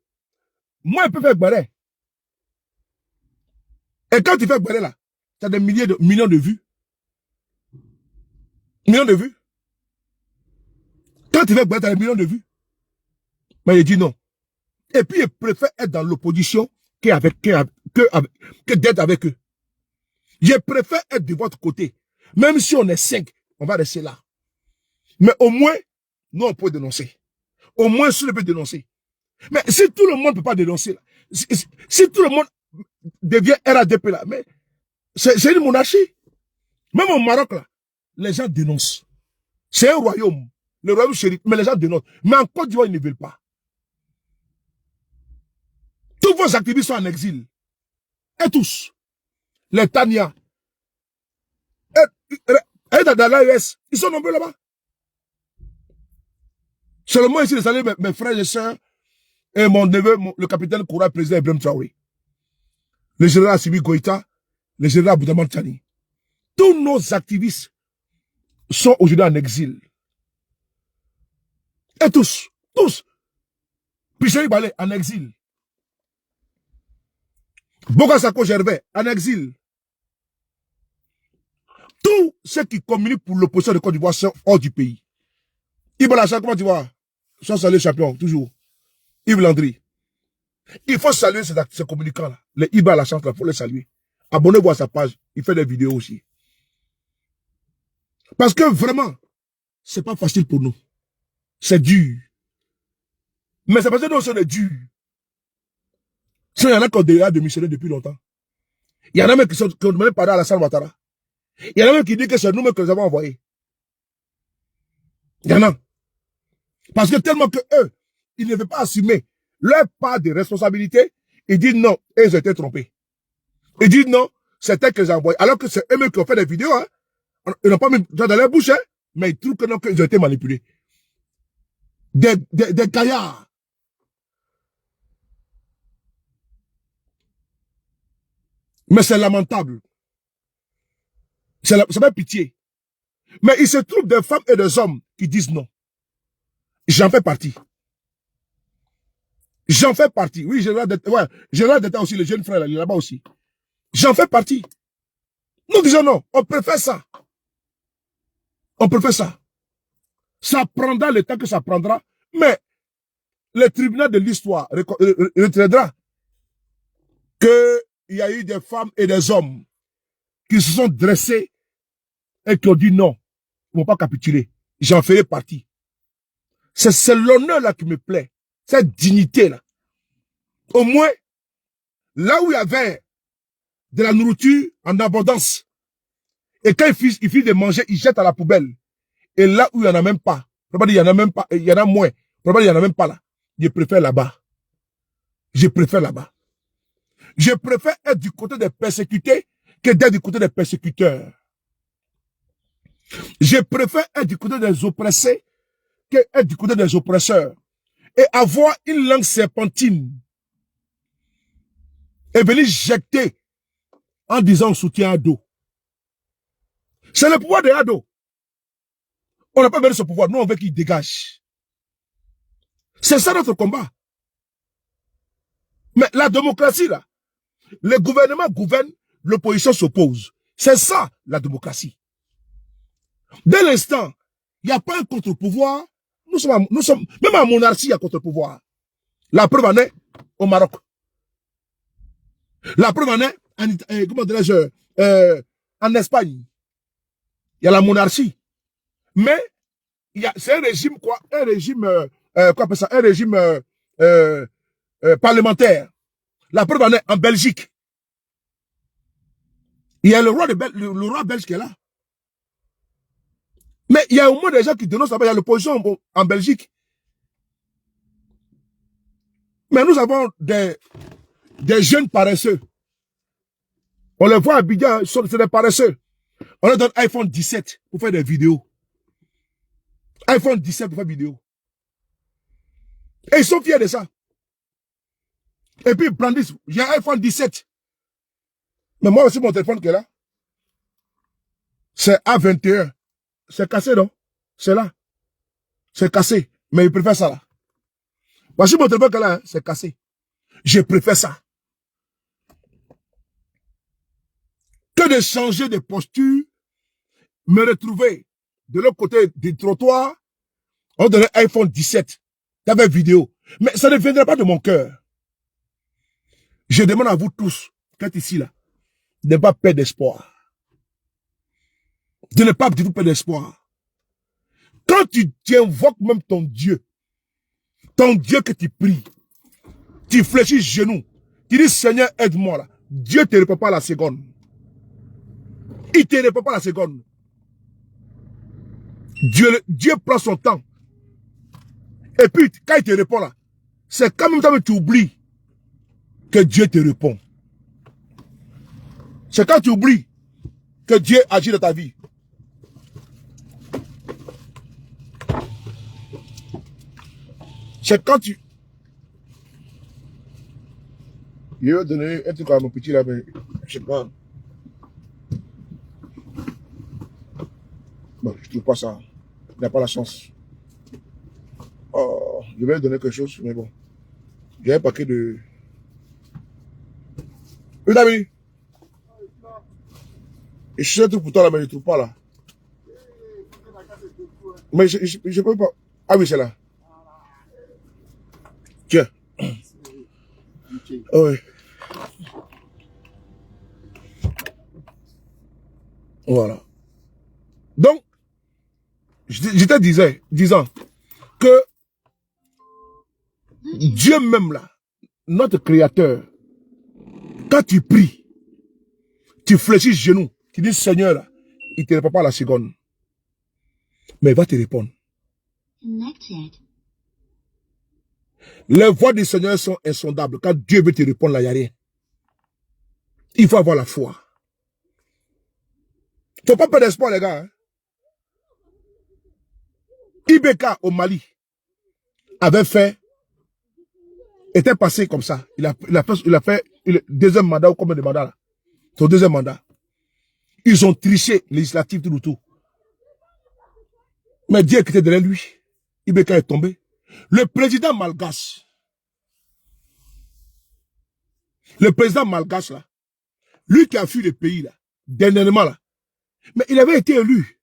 Moi, je peux faire Gbadé. Et quand tu fais Gbadé, là, tu as des millions de vues. Millions de vues. Quand tu fais Gbadé, tu as des millions de vues. Mais il dit non. Et puis, il préfère être dans l'opposition que d'être avec eux. Je préfère être de votre côté. Même si on est 5, on va rester là. Mais au moins, nous, on peut dénoncer. Au moins, si on peut dénoncer. Mais si tout le monde ne peut pas dénoncer, là, si tout le monde devient RADP, là, mais c'est une monarchie. Même au Maroc, là, les gens dénoncent. C'est un royaume. Le royaume chéri, mais les gens dénoncent. Mais en Côte d'Ivoire, ils ne veulent pas. Tous vos activistes sont en exil. Et tous. Les Tania. Et dans l'AES, ils sont nombreux là-bas. Seulement ici, les alliés, mes frères et sœurs, et mon neveu, le capitaine Koura, président Ibrahim Traoré. Le général Assimi Goïta, le général Aboudaman Tchani. Tous nos activistes sont aujourd'hui en exil. Et tous. Picheri Balé, en exil. Bogasako Gervais, en exil. Tous ceux qui communiquent pour l'opposition de Côte d'Ivoire sont hors du pays. Yves Lachan, comment tu vois? Sont salués champions, toujours. Yves Landry. Il faut saluer ces communicants-là. Les Yves Lachan, il faut les saluer. Abonnez-vous à sa page. Il fait des vidéos aussi. Parce que vraiment, c'est pas facile pour nous. C'est dur. Mais c'est parce que nous sommes durs. Il y en a qui ont déjà démissionné depuis longtemps. Il y en a même qui ont demandé pardon à Alassane Ouattara. Il y en a même qui disent que c'est nous-mêmes que les avons envoyés. Il y en a. Parce que tellement que eux, ils ne veulent pas assumer leur part de responsabilité, ils disent non, ils ont été trompés. Ils disent non, c'était que j'ai envoyé. Alors que c'est eux-mêmes qui ont fait des vidéos, hein. Ils n'ont pas mis dans leur bouche, hein, mais ils trouvent que non, qu'ils ont été manipulés. Des gaillards. Mais c'est lamentable. C'est pas pitié. Mais il se trouve des femmes et des hommes qui disent non. J'en fais partie. J'en fais partie. Oui, général d'État aussi, le jeune frère, il est là-bas aussi. J'en fais partie. Nous disons non, on préfère ça. On préfère ça. Ça prendra le temps que ça prendra, mais le tribunal de l'histoire retiendra qu'il y a eu des femmes et des hommes qui se sont dressés et qui ont dit non, ils ne vont pas capituler. J'en ferai partie. C'est l'honneur là qui me plaît. Cette dignité là. Au moins, là où il y avait de la nourriture en abondance, et quand il finit de manger, il jette à la poubelle. Et là où il n'y en a même pas, il y en a même pas, il y en a moins, il n'y en a même pas là. Je préfère là-bas. Je préfère là-bas. Je préfère être du côté des persécutés que d'être du côté des persécuteurs. Je préfère être du côté des oppressés que être du côté des oppresseurs. Et avoir une langue serpentine et venir jeter en disant soutien à dos. C'est le pouvoir de Ado. On n'a pas besoin de ce pouvoir. Nous, on veut qu'il dégage. C'est ça notre combat. Mais la démocratie, là, le gouvernement gouverne, l'opposition s'oppose. C'est ça, la démocratie. Dès l'instant, il n'y a pas un contre-pouvoir. Nous sommes, même en monarchie, il y a contre-pouvoir. La preuve en est au Maroc. La preuve en est, comment dirais-je, en Espagne. Il y a la monarchie. Mais, c'est un régime, quoi, un régime, quoi appelle ça, un régime, parlementaire. La preuve en est en Belgique. Il y a le roi belge qui est là. Mais il y a au moins des gens qui dénoncent là-bas, il y a l'opposition en Belgique. Mais nous avons des jeunes paresseux. On les voit à Abidjan, c'est des paresseux. On leur donne iPhone 17 pour faire des vidéos. iPhone 17 pour faire des vidéos. Et ils sont fiers de ça. Et puis ils brandissent, j'ai un iPhone 17. Mais moi aussi, mon téléphone qui est là, c'est A21. C'est cassé, non? C'est là. C'est cassé. Mais ils préfèrent ça là. Voici mon téléphone qui est là, hein? C'est cassé. Je préfère ça. Que de changer de posture, me retrouver de l'autre côté du trottoir, on donnait iPhone 17. T'avais vidéo. Mais ça ne viendra pas de mon cœur. Je demande à vous tous, qui êtes ici là, de ne pas perdre d'espoir. De ne pas du tout perdre d'espoir. Quand tu invoques même ton Dieu que tu pries, tu fléchis genoux, tu dis Seigneur aide-moi là, Dieu ne te répond pas la seconde. Il ne te répond pas la seconde. Dieu prend son temps. Et puis, quand il te répond là, c'est quand même que tu oublies que Dieu te répond. C'est quand tu oublies que Dieu agit dans ta vie. C'est quand tu... Je vais donner un truc à mon petit là, mais je sais pas. Bon, je trouve pas ça. Il n'a pas la chance. Oh, je vais lui donner quelque chose, mais bon. J'ai un paquet de... Oui, David. Je cherche un truc pour toi là, mais je ne trouve pas là. Mais je peux pas. Ah oui, c'est là. Tiens. Oh, oui. Voilà. Donc, je te disant que Dieu même là, notre créateur, quand tu pries, tu fléchis genoux, tu dis Seigneur là, il ne te répond pas à la seconde. Mais il va te répondre. Les voix du Seigneur sont insondables. Quand Dieu veut te répondre là, il n'y a rien. Il faut avoir la foi. Il ne faut pas perdre d'espoir les gars. Hein? Ibeka au Mali avait fait, était passé comme ça. Il a fait le deuxième mandat ou combien de mandats là? Son deuxième mandat. Ils ont triché législatif tout. Mais Dieu qui était derrière lui. Ibeka est tombé. Le président malgache là, lui qui a fui le pays là, dernièrement là, mais il avait été élu.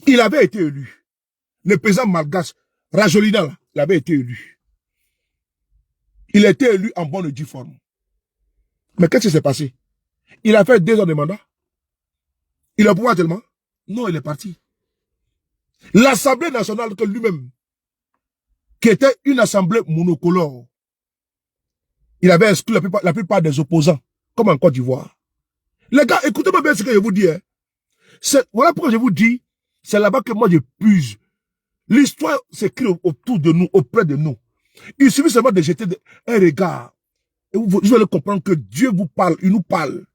Il avait été élu. Le président malgache, Rajolina là, il avait été élu. Il a été élu en bonne et due forme. Mais qu'est-ce qui s'est passé? Il a fait 2 ans de mandat. Il a pouvoir tellement? Non, il est parti. L'Assemblée nationale que lui-même, qui était une assemblée monocolore, il avait exclu la plupart des opposants, comme en Côte d'Ivoire. Les gars, écoutez-moi bien ce que je vous dis. Hein. Voilà pourquoi je vous dis, c'est là-bas que moi je puise. L'histoire s'écrit autour de nous, auprès de nous. Il suffit seulement de jeter un regard. Et vous allez comprendre que Dieu vous parle, il nous parle.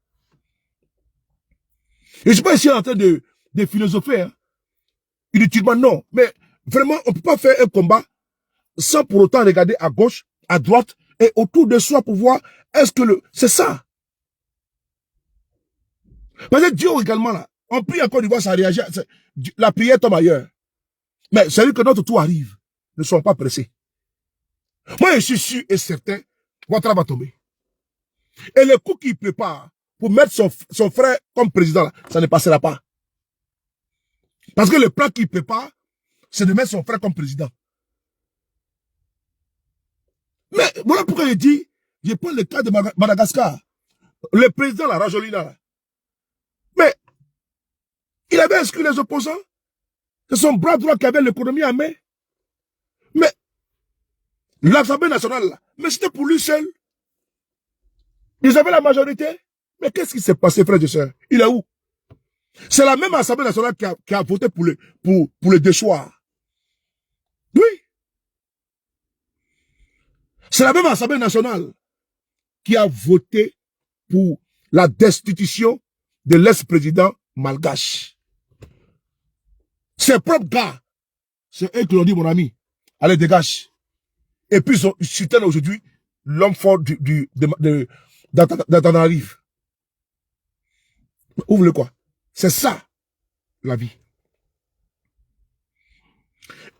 Et je ne suis pas ici en train de philosopher. Hein. Inutilement, non. Mais vraiment, on ne peut pas faire un combat sans pour autant regarder à gauche, à droite et autour de soi pour voir est-ce que c'est ça. Parce que Dieu également là, on prie encore, il voit ça réagir. La prière tombe ailleurs. Mais c'est lui que notre tour arrive. Ne soyons pas pressés. Moi, je suis sûr et certain, Ouattara va tomber. Et le coup qu'il prépare pour mettre son frère comme président, là, ça ne passera pas. Parce que le plan qu'il prépare, c'est de mettre son frère comme président. Mais voilà pourquoi je dis, je prends le cas de Madagascar. Le président, la Rajolina, là. Mais il avait exclu les opposants. C'est son bras droit qui avait l'économie en main. Mais l'Assemblée nationale, là, mais c'était pour lui seul. Ils avaient la majorité. Mais qu'est-ce qui s'est passé, frère et sœurs? Il est où? C'est la même Assemblée nationale qui a voté pour le déchoir. Oui. C'est la même Assemblée nationale qui a voté pour la destitution de l'ex-président malgache. Ses propres gars, c'est eux qui l'ont dit, mon ami, allez, dégage. Et puis, ils soutiennent aujourd'hui l'homme fort d'Antananarive. Ouvre-le quoi. C'est ça, la vie.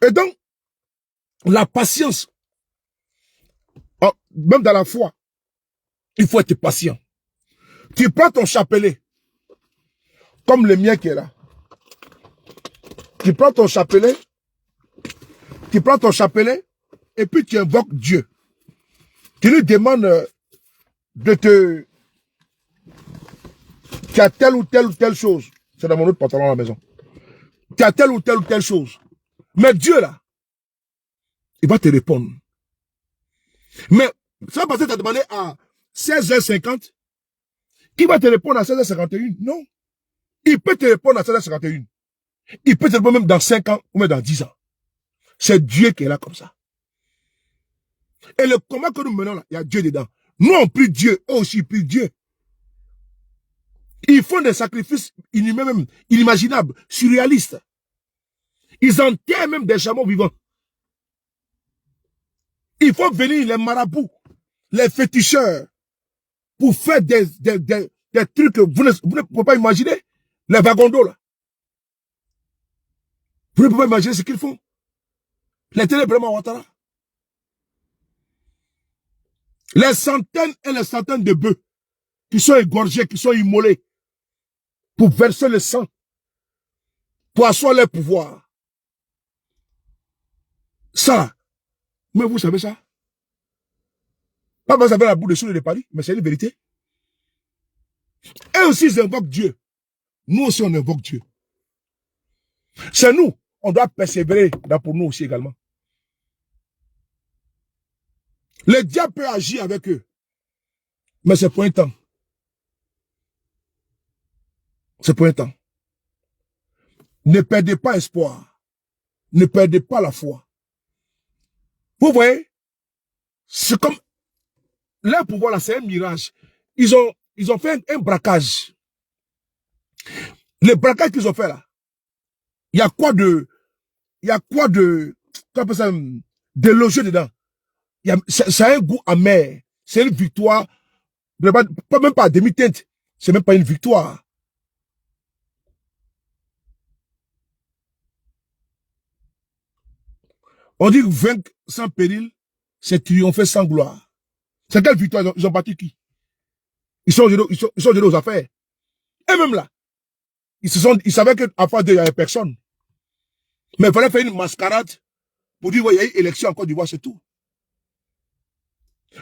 Et donc, la patience, même dans la foi, il faut être patient. Tu prends ton chapelet, comme le mien qui est là. Tu prends ton chapelet, et puis tu invoques Dieu. Tu lui demandes tu as telle ou telle chose. C'est dans mon autre pantalon à la maison. Tu as telle ou telle chose. Mais Dieu là, il va te répondre. Mais ça parce que tu as demandé à 16h50, il va te répondre à 16h51. Non. Il peut te répondre à 16h51. Il peut être même dans 5 ans ou même dans 10 ans. C'est Dieu qui est là comme ça. Et le combat que nous menons là, il y a Dieu dedans. Nous, on prie Dieu, eux aussi, ils prient Dieu. Ils font des sacrifices inhumains, même inimaginables, surréalistes. Ils enterrent même des chameaux vivants. Il faut venir les marabouts, les féticheurs, pour faire des trucs que vous ne pouvez pas imaginer. Les vagabonds là. Vous ne pouvez pas imaginer ce qu'ils font. Les ténèbres Ouattara. Les centaines et les centaines de bœufs qui sont égorgés, qui sont immolés pour verser le sang, pour asseoir leur pouvoir. Ça, mais vous savez ça? Pas vous avez la boue de soude de Paris, mais c'est une vérité. Et aussi, ils invoquent Dieu. Nous aussi, on invoque Dieu. C'est nous, on doit persévérer pour nous aussi également. Le diable peut agir avec eux, mais c'est pour un temps. C'est pour un temps. Ne perdez pas espoir. Ne perdez pas la foi. Vous voyez, c'est comme, leur pouvoir là, c'est un mirage. Ils ont fait un braquage. Le braquage qu'ils ont fait là, il y a quoi de, comment on appelle ça, de loger dedans. Ça a un goût amer. C'est une victoire, pas même pas à demi-teinte. C'est même pas une victoire. On dit vaincre sans péril, c'est triompher sans gloire. C'est quelle victoire ils ont battu qui? Ils sont venus aux affaires. Et même là, ils savaient qu'à part d'eux, il n'y avait personne. Mais il fallait faire une mascarade pour dire, ouais, il y a eu élection en Côte d'Ivoire, c'est tout.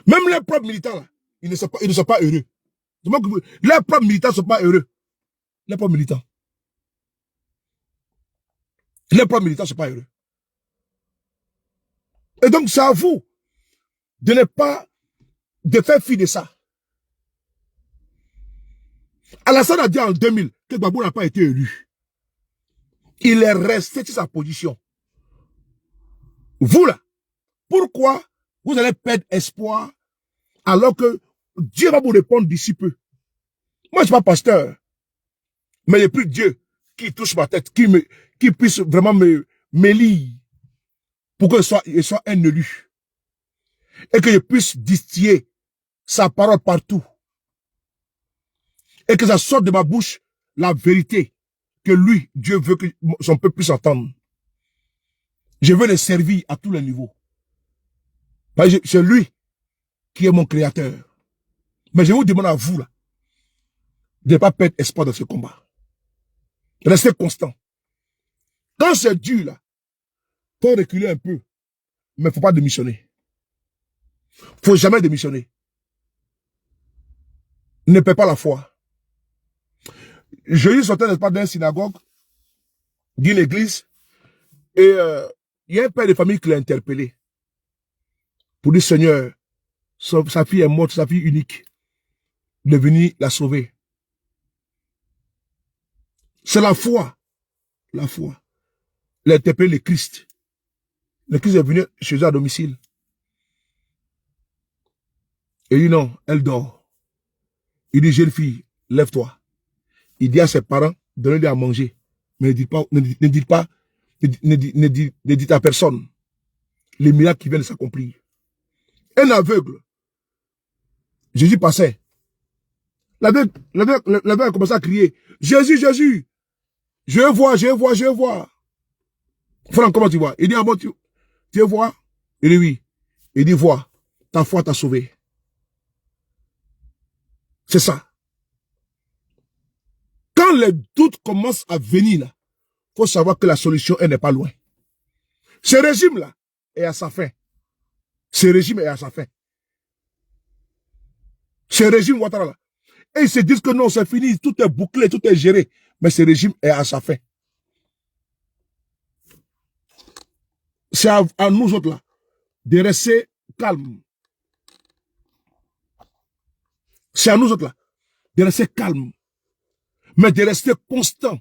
Même les propres militants, là, ils ne sont pas heureux. Les propres militants ne sont pas heureux. Les propres militants. Les propres militants ne sont pas heureux. Et donc, c'est à vous de ne pas, de faire fi de ça. Alassane a dit en 2000 que Gbagbo n'a pas été élu. Il est resté sur sa position. Vous là, pourquoi vous allez perdre espoir alors que Dieu va vous répondre d'ici peu? Moi, je ne suis pas pasteur, mais il n'y a plus Dieu qui touche ma tête, qui puisse vraiment m'élire pour que il soit un élu. Et que je puisse distiller sa parole partout. Et que ça sorte de ma bouche la vérité que lui, Dieu veut que son peuple puisse entendre. Je veux le servir à tous les niveaux. C'est lui qui est mon créateur. Mais je vous demande à vous, là, de ne pas perdre espoir dans ce combat. Restez constant. Quand c'est dur, là, faut reculer un peu. Mais il ne faut pas démissionner. Il ne faut jamais démissionner. Ne perds pas la foi. Je sortais, n'est-ce pas, d'une synagogue, d'une église, et il y a un père de famille qui l'a interpellé pour dire, Seigneur, sa fille est morte, sa fille unique, il est venu la sauver. C'est la foi. La foi. Il a interpellé le Christ. Le Christ est venu chez eux à domicile. Et il dit non, elle dort. Il dit, jeune fille, lève-toi. Il dit à ses parents, donnez-lui à manger. Mais ne dites à personne les miracles qui viennent de s'accomplir. Un aveugle. Jésus passait. L'aveugle a commencé à crier, Jésus, Jésus, je vois. Franck, comment tu vois? Il dit, ah bon, tu vois? Il dit oui. Il dit, vois, ta foi t'a sauvé. C'est ça. Quand les doutes commencent à venir, il faut savoir que la solution, elle n'est pas loin. Ce régime-là est à sa fin. Ce régime est à sa fin. Ce régime Ouattara là. Et ils se disent que non, c'est fini, tout est bouclé, tout est géré. Mais ce régime est à sa fin. C'est à nous autres là de rester calmes. C'est à nous autres là de rester calmes. Mais de rester constants.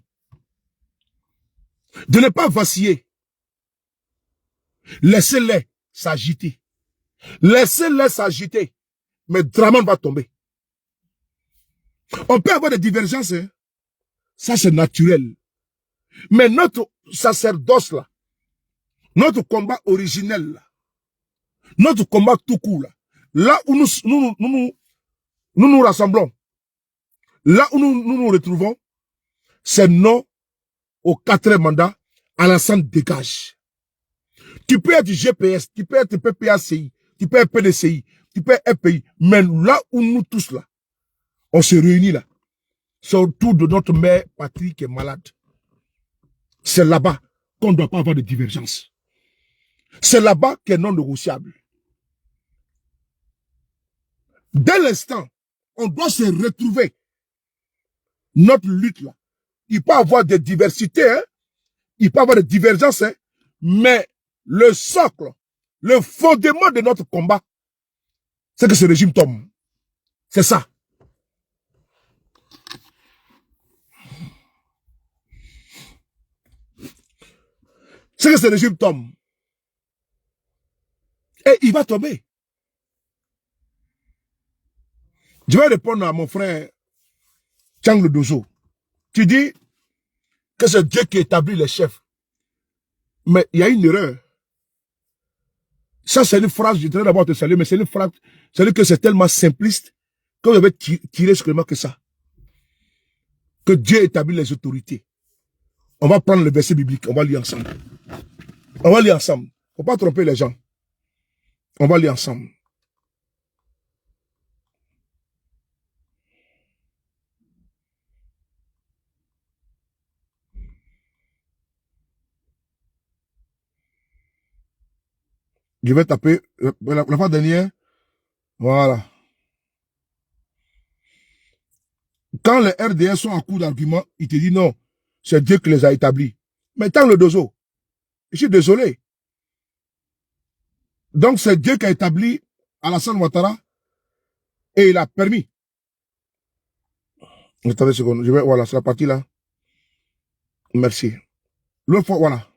de ne pas vaciller. Laissez-les s'agiter. Laissez-les s'agiter. Mais Draman va tomber. On peut avoir des divergences, hein? Ça c'est naturel. Mais notre sacerdoce là, notre combat originel là, notre combat tout court là où nous rassemblons, là où nous retrouvons, c'est non au 4e mandat. Alassane dégage. Tu peux être GPS, tu peux être PPACI, tu peux être PDCI, tu peux être FPI, mais là où nous tous là, on se réunit là, c'est autour de notre mère patrie qui est malade. C'est là-bas qu'on ne doit pas avoir de divergence. C'est là-bas qu'est non négociable. Dès l'instant, on doit se retrouver. Notre lutte là, il peut y avoir des diversités, hein? Il peut y avoir des divergences, hein? Mais le socle, le fondement de notre combat, c'est que ce régime tombe. C'est ça. C'est que ce régime tombe. Et il va tomber. Je vais répondre à mon frère Tchang le Dozo. Tu dis que c'est Dieu qui établit les chefs. Mais il y a une erreur. Ça, c'est une phrase, je dirais d'abord te saluer, mais c'est une phrase, c'est que c'est tellement simpliste que vous avez tiré seulement que ça. Que Dieu établit les autorités. On va prendre le verset biblique, on va lire ensemble. On va lire ensemble. Faut pas tromper les gens. On va lire ensemble. Je vais taper la fois dernière. Voilà. Quand les RDS sont en cours d'argument, il te dit non, c'est Dieu qui les a établis. Mais tant le Dozo, je suis désolé. Donc c'est Dieu qui a établi Alassane Ouattara et il a permis. Attendez une seconde, je vais, voilà, c'est la partie là. Merci. L'autre fois, voilà.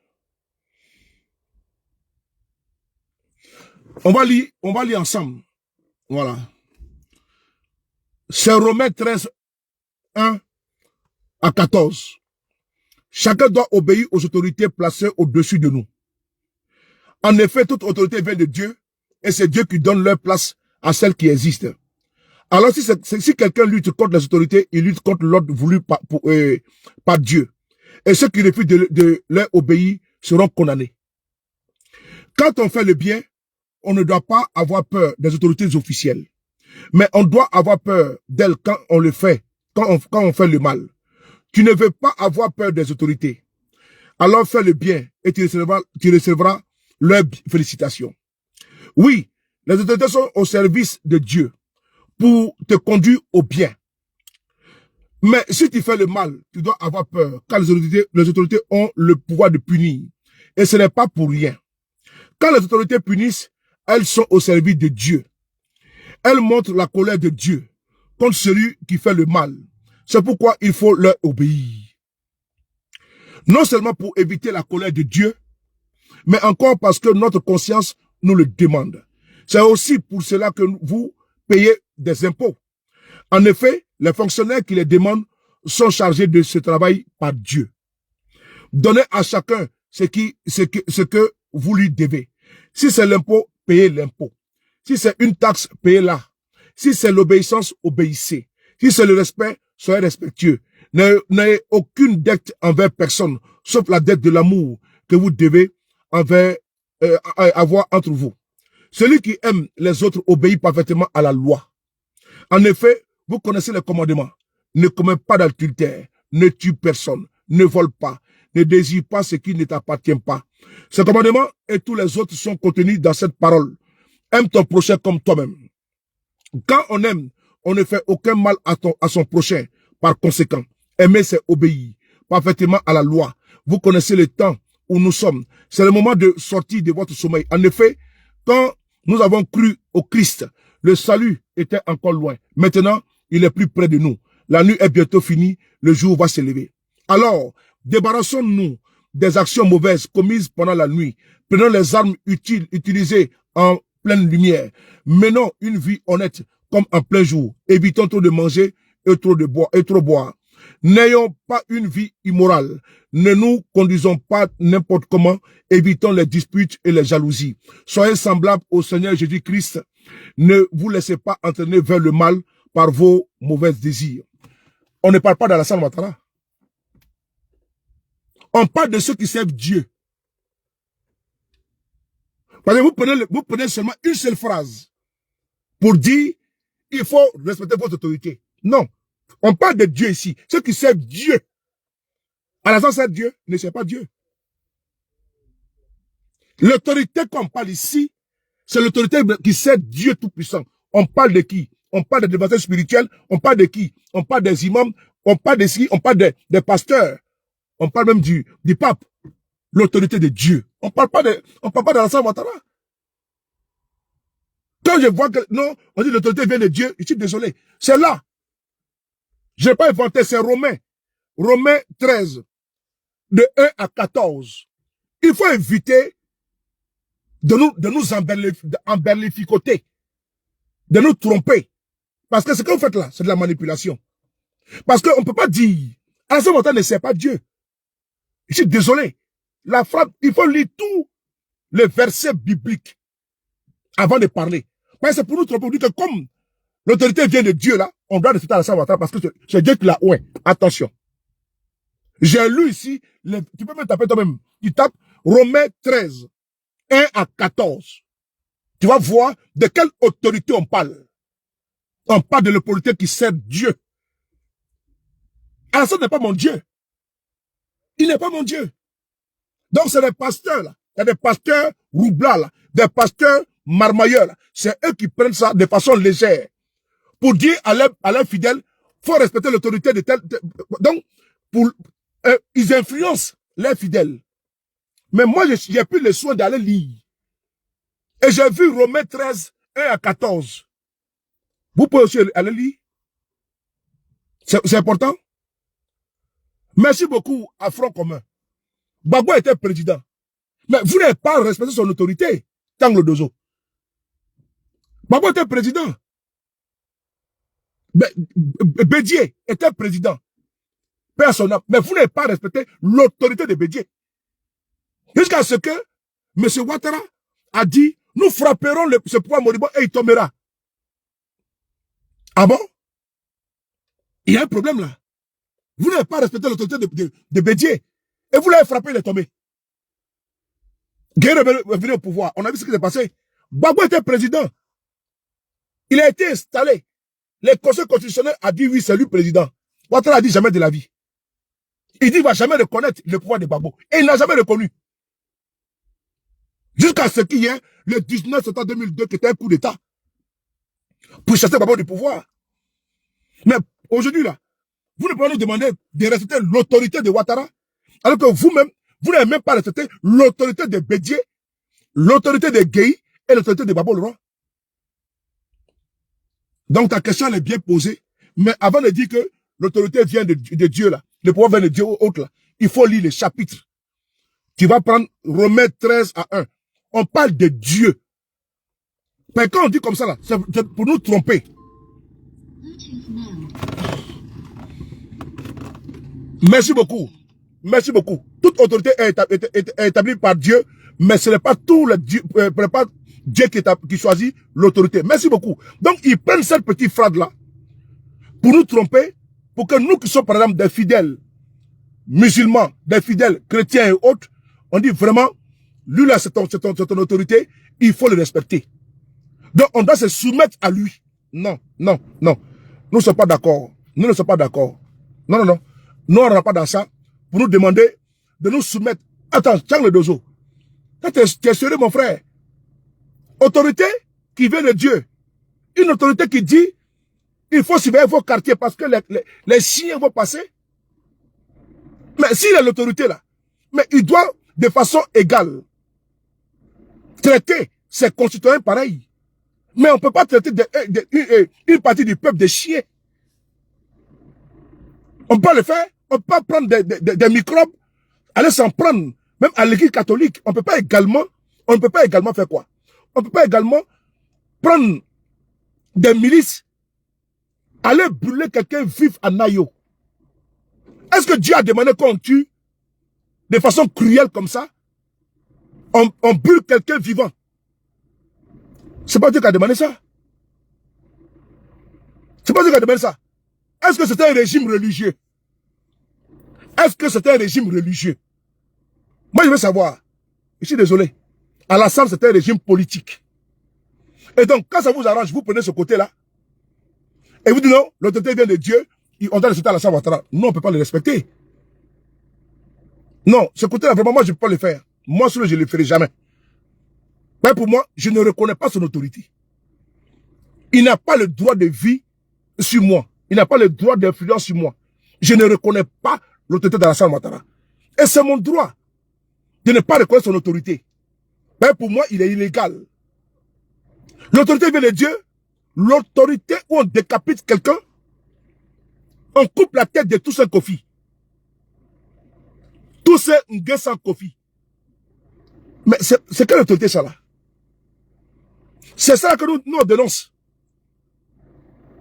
On va lire ensemble. Voilà. C'est Romains 13, 1 à 14. Chacun doit obéir aux autorités placées au-dessus de nous. En effet, toute autorité vient de Dieu et c'est Dieu qui donne leur place à celles qui existent. Alors si quelqu'un lutte contre les autorités, il lutte contre l'ordre voulu par Dieu. Et ceux qui refusent de leur obéir seront condamnés. Quand on fait le bien, on ne doit pas avoir peur des autorités officielles. Mais on doit avoir peur d'elles quand on le fait, quand on fait le mal. Tu ne veux pas avoir peur des autorités. Alors fais le bien et tu recevras leurs félicitations. Oui, les autorités sont au service de Dieu pour te conduire au bien. Mais si tu fais le mal, tu dois avoir peur, car les autorités ont le pouvoir de punir. Et ce n'est pas pour rien. Quand les autorités punissent, elles sont au service de Dieu. Elles montrent la colère de Dieu contre celui qui fait le mal. C'est pourquoi il faut leur obéir. Non seulement pour éviter la colère de Dieu, mais encore parce que notre conscience nous le demande. C'est aussi pour cela que vous payez des impôts. En effet, les fonctionnaires qui les demandent sont chargés de ce travail par Dieu. Donnez à chacun ce que vous lui devez. Si c'est l'impôt, payez l'impôt. Si c'est une taxe, payez-la. Si c'est l'obéissance, obéissez. Si c'est le respect, soyez respectueux. N'ayez aucune dette envers personne, sauf la dette de l'amour que vous devez avoir entre vous. Celui qui aime les autres obéit parfaitement à la loi. En effet, vous connaissez les commandements. Ne commets pas d'adultère, ne tue personne, ne vole pas, ne désire pas ce qui ne t'appartient pas. Ces commandements et tous les autres sont contenus dans cette parole. Aime ton prochain comme toi-même. Quand on aime, on ne fait aucun mal à son prochain. Par conséquent, aimer, c'est obéir parfaitement à la loi. Vous connaissez le temps où nous sommes. C'est le moment de sortir de votre sommeil. En effet, quand nous avons cru au Christ, le salut était encore loin. Maintenant, il est plus près de nous. La nuit est bientôt finie, le jour va se lever. Alors, débarrassons-nous des actions mauvaises commises pendant la nuit. Prenons les armes utilisées en pleine lumière. Menons une vie honnête comme en plein jour. Évitons trop de manger et trop boire. N'ayons pas une vie immorale. Ne nous conduisons pas n'importe comment. Évitons les disputes et les jalousies. Soyez semblables au Seigneur Jésus-Christ. Ne vous laissez pas entraîner vers le mal par vos mauvais désirs. On ne parle pas d'Alassane Ouattara. On parle de ceux qui servent Dieu. Parce que vous prenez seulement une seule phrase pour dire il faut respecter votre autorité. Non. On parle de Dieu ici. Ceux qui servent Dieu. Alassane sert Dieu, ne sert pas Dieu. L'autorité qu'on parle ici, c'est l'autorité qui sert Dieu Tout-Puissant. On parle de qui? On parle des dévastateurs spirituels. On parle de qui? On parle des imams. On parle de qui? On parle des pasteurs. On parle même du pape. L'autorité de Dieu. On parle pas d'Alassane Ouattara. Quand je vois que, non, on dit l'autorité vient de Dieu, je suis désolé. C'est là. Je n'ai pas inventé, c'est Romains. Romains 13, de 1 à 14. Il faut éviter de nous emberlificoter, de nous tromper. Parce que ce que vous faites là, c'est de la manipulation. Parce qu'on ne peut pas dire, Alassane Ouattara ne sert pas Dieu. Je suis désolé. La phrase, il faut lire tous les versets bibliques avant de parler. Mais c'est pour nous tromper, pour dire que comme l'autorité vient de Dieu là, on doit respecter Alassane Ouattara parce que c'est Dieu qui l'a oué. Attention. J'ai lu ici, tu peux même taper toi-même. Tu tapes Romains 13, 1 à 14. Tu vas voir de quelle autorité on parle. On parle de l'autorité qui sert Dieu. Alassane n'est pas mon Dieu. Il n'est pas mon Dieu. Donc c'est des pasteurs là. Il y a des pasteurs roublards là. Des pasteurs marmailleurs là. C'est eux qui prennent ça de façon légère. Pour dire à leurs fidèles, faut respecter l'autorité de tel. Donc, ils influencent les fidèles. Mais moi, j'ai pris le soin d'aller lire. Et j'ai vu Romains 13, 1 à 14. Vous pouvez aussi aller lire. C'est important. Merci beaucoup à Front Commun. Gbagbo était président. Mais vous n'avez pas respecté son autorité, Tango Dozo. Gbagbo était président. Bédié était président. Personne. Mais vous n'avez pas respecté l'autorité de Bédié. Jusqu'à ce que M. Ouattara a dit, nous frapperons ce pouvoir moribond et il tombera. Ah bon? Il y a un problème là. Vous n'avez pas respecté l'autorité de Bédié. Et vous l'avez frappé, il est tombé. Guerre est venu au pouvoir. On a vu ce qui s'est passé. Gbagbo était président. Il a été installé. Le Conseil constitutionnel a dit oui, c'est lui président. Ouattara a dit jamais de la vie. Il dit qu'il ne va jamais reconnaître le pouvoir de Gbagbo. Et il n'a jamais reconnu. Jusqu'à ce qu'il y ait le 19 septembre 2002 qui était un coup d'État. Pour chasser Gbagbo du pouvoir. Mais aujourd'hui là, vous ne pouvez nous demander de respecter l'autorité de Ouattara, alors que vous-même, vous n'avez même pas respecté l'autorité de Bédié, l'autorité de Gueye et l'autorité de Gbagbo le roi. Donc ta question elle est bien posée, mais avant de dire que l'autorité vient de Dieu là, le pouvoir vient de Dieu autre là, il faut lire les chapitres. Tu vas prendre Romains 13 à 1. On parle de Dieu. Mais quand on dit comme ça là, c'est pour nous tromper. Merci beaucoup. Merci beaucoup. Toute autorité est établie par Dieu, mais ce n'est pas tout le Dieu, pas Dieu qui choisit l'autorité. Merci beaucoup. Donc, ils prennent cette petite phrase-là pour nous tromper, pour que nous qui sommes, par exemple, des fidèles musulmans, des fidèles chrétiens et autres, on dit vraiment, lui là, c'est ton autorité, il faut le respecter. Donc, on doit se soumettre à lui. Non, non, non. Nous ne sommes pas d'accord. Nous ne sommes pas d'accord. Non, non, non. Nous, on ne rentre pas dans ça pour nous demander de nous soumettre. Attends, Tchang le Dozo. Tu es sérieux, mon frère? Autorité qui vient de Dieu. Une autorité qui dit, il faut surveiller vos quartiers parce que les chiens vont passer. Mais s'il a l'autorité là, mais il doit de façon égale traiter ses concitoyens pareils. Mais on ne peut pas traiter une partie du peuple de chiens. On peut le faire. On peut pas prendre des microbes aller s'en prendre, même à l'église catholique. On ne peut pas également faire quoi? On ne peut pas également prendre des milices, aller brûler quelqu'un vif à Nayo. Est-ce que Dieu a demandé qu'on tue de façon cruelle comme ça? On brûle quelqu'un vivant. C'est pas Dieu qui a demandé ça. C'est pas Dieu qui a demandé ça. Est-ce que c'est un régime religieux? Est-ce que c'est un régime religieux? Moi, je veux savoir. Je suis désolé. Alassane, c'est un régime politique. Et donc, quand ça vous arrange, vous prenez ce côté-là. Et vous dites non, l'autorité vient de Dieu. On doit respecter Alassane Ouattara. Non, on ne peut pas le respecter. Non, ce côté-là, vraiment, moi, je ne peux pas le faire. Moi, je ne le ferai jamais. Mais pour moi, je ne reconnais pas son autorité. Il n'a pas le droit de vie sur moi. Il n'a pas le droit d'influence sur moi. Je ne reconnais pas l'autorité d'Alassane Ouattara. Et c'est mon droit de ne pas reconnaître son autorité. Mais pour moi, il est illégal. L'autorité vient de Dieu. L'autorité où on décapite quelqu'un, on coupe la tête de tous ces Kofi. Tous ces Ngué sans Kofi. Mais c'est quelle autorité ça là? C'est ça que nous on dénonce.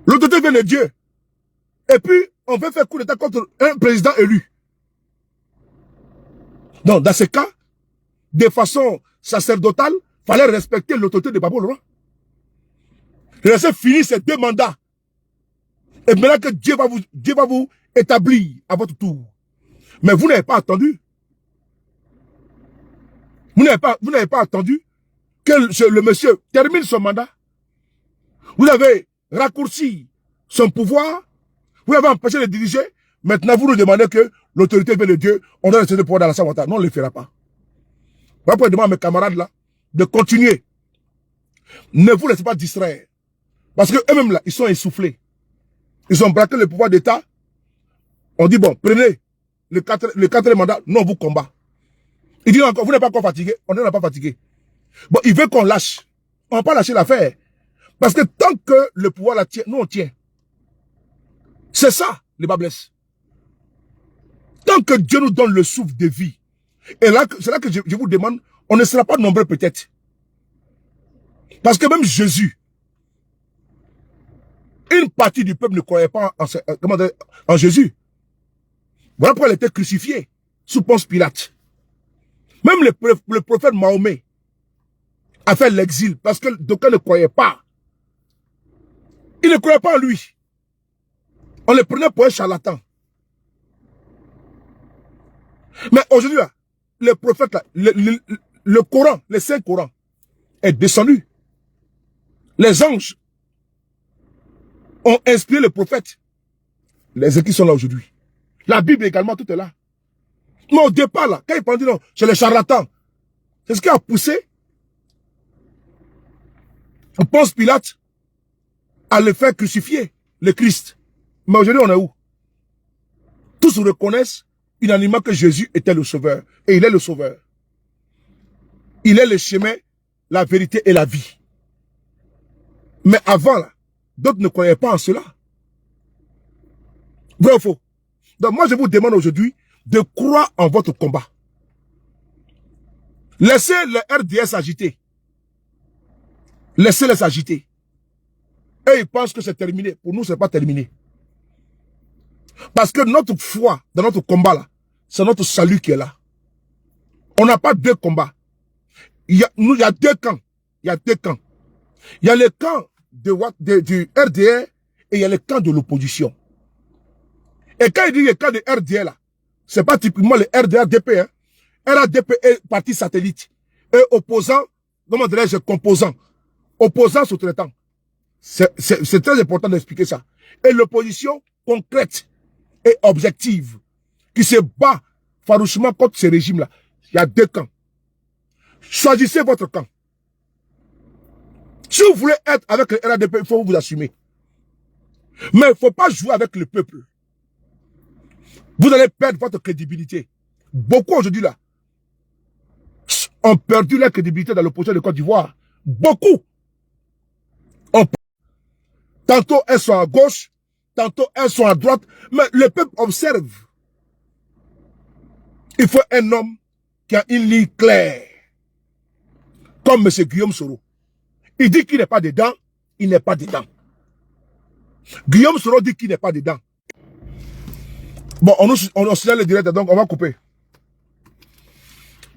L'autorité vient de Dieu. Et puis, on veut faire coup d'état contre un président élu. Donc, dans ce cas, de façon sacerdotale, il fallait respecter l'autorité de Babo Laurent. Laissez finir ces 2 mandats. Et maintenant que Dieu va vous établir à votre tour. Mais vous n'avez pas attendu. Vous n'avez pas attendu que le monsieur termine son mandat. Vous avez raccourci son pouvoir. Vous l'avez empêché de diriger. Maintenant, vous nous demandez que l'autorité vient de Dieu. On doit rester le pouvoir dans la Ouattara. Non, on ne le fera pas. Moi, pour demander à mes camarades là de continuer. Ne vous laissez pas distraire. Parce que eux-mêmes là, ils sont essoufflés. Ils ont braqué le pouvoir d'État. On dit bon, prenez le 4e mandat. Non, on vous combat. Il dit encore, vous n'êtes pas encore fatigué. On n'est pas fatigué. Bon, il veut qu'on lâche. On ne va pas lâcher l'affaire. Parce que tant que le pouvoir la tient, nous on tient. C'est ça, les bas blesses. Tant que Dieu nous donne le souffle de vie. Et là, c'est là que je vous demande, on ne sera pas nombreux peut-être. Parce que même Jésus, une partie du peuple ne croyait pas en Jésus. Voilà pourquoi il était crucifié sous Ponce Pilate. Même le prophète Mahomet a fait l'exil parce que d'aucuns ne croyaient pas. Ils ne croyaient pas en lui. On le prenait pour un charlatan. Mais aujourd'hui, le prophète, le Coran, le Saint-Coran est descendu. Les anges ont inspiré le prophète. Les écrits sont là aujourd'hui. La Bible également, tout est là. Mais au départ, là, quand ils parlent, non, c'est les charlatans. C'est ce qui a poussé Ponce Pilate à le faire crucifier, le Christ. Mais aujourd'hui, on est où? Tous reconnaissent unanimement que Jésus était le sauveur. Et il est le sauveur. Il est le chemin, la vérité et la vie. Mais avant, là, d'autres ne croyaient pas en cela. Vrai ou faux? Donc moi, je vous demande aujourd'hui de croire en votre combat. Laissez le RDS agiter. Laissez-les agiter. Et ils pensent que c'est terminé. Pour nous, ce n'est pas terminé. Parce que notre foi, dans notre combat là, c'est notre salut qui est là. On n'a pas 2 combats. Il y a 2 camps. Il y a 2 camps. Il y a le camp du RDR et il y a le camp de l'opposition. Et quand il dit le camp de RDR là, c'est pas typiquement le RDR-DP. Hein. RDP est parti satellite. Et opposant, comment dirais-je, composant. Opposant sous-traitant. C'est très important d'expliquer ça. Et l'opposition concrète et objective qui se bat farouchement contre ce régime-là. Il y a 2 camps. Choisissez votre camp. Si vous voulez être avec le RDP, il faut vous assumer. Mais il ne faut pas jouer avec le peuple. Vous allez perdre votre crédibilité. Beaucoup aujourd'hui là ont perdu leur crédibilité dans l'opposition de Côte d'Ivoire. Beaucoup. Tantôt elles sont à gauche, tantôt elles sont à droite, mais le peuple observe. Il faut un homme qui a une ligne claire. Comme M. Guillaume Soro. Il dit qu'il n'est pas dedans, il n'est pas dedans. Guillaume Soro dit qu'il n'est pas dedans. Bon, on signale le direct, donc on va couper.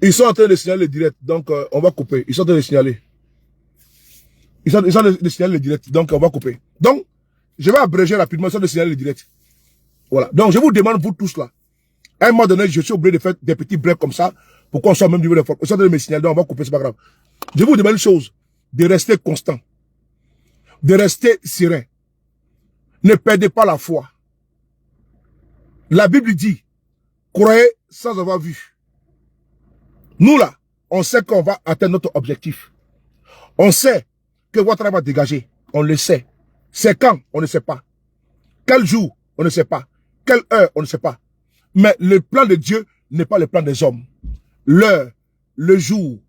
Ils sont en train de signaler le direct, donc on va couper. Ils sont en train de signaler. Ils sont en train de signaler le direct, donc on va couper. Donc, je vais abréger rapidement, ils sont en train de signaler le direct. Voilà. Donc, je vous demande, vous tous là, à un moment donné, je suis obligé de faire des petits breaks comme ça, pour qu'on soit au même niveau de forme. Ils sont en train de me signaler, donc on va couper, c'est pas grave. Je vous demande une chose, de rester constant, de rester serein. Ne perdez pas la foi. La Bible dit, croyez sans avoir vu. Nous là, on sait qu'on va atteindre notre objectif. On sait que Ouattara va dégager. On le sait. C'est quand? On ne sait pas. Quel jour? On ne sait pas. Quelle heure? On ne sait pas. Mais le plan de Dieu n'est pas le plan des hommes. L'heure, le jour,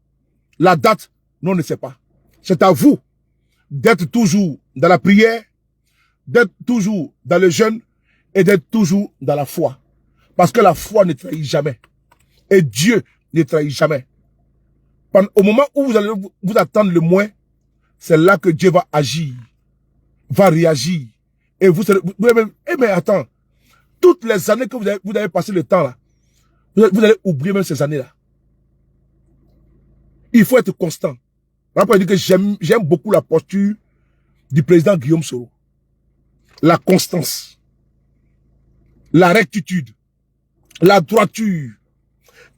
la date, nous on ne sait pas. C'est à vous d'être toujours dans la prière, d'être toujours dans le jeûne et d'être toujours dans la foi. Parce que la foi ne trahit jamais. Et Dieu ne trahit jamais. Au moment où vous allez vous attendre le moins, c'est là que Dieu va agir, va réagir. Et vous serez, mais attends, toutes les années que vous avez passé le temps là, vous allez oublier même ces années-là. Il faut être constant. Après, je dis que j'aime beaucoup la posture du président Guillaume Soro. La constance, la rectitude, la droiture.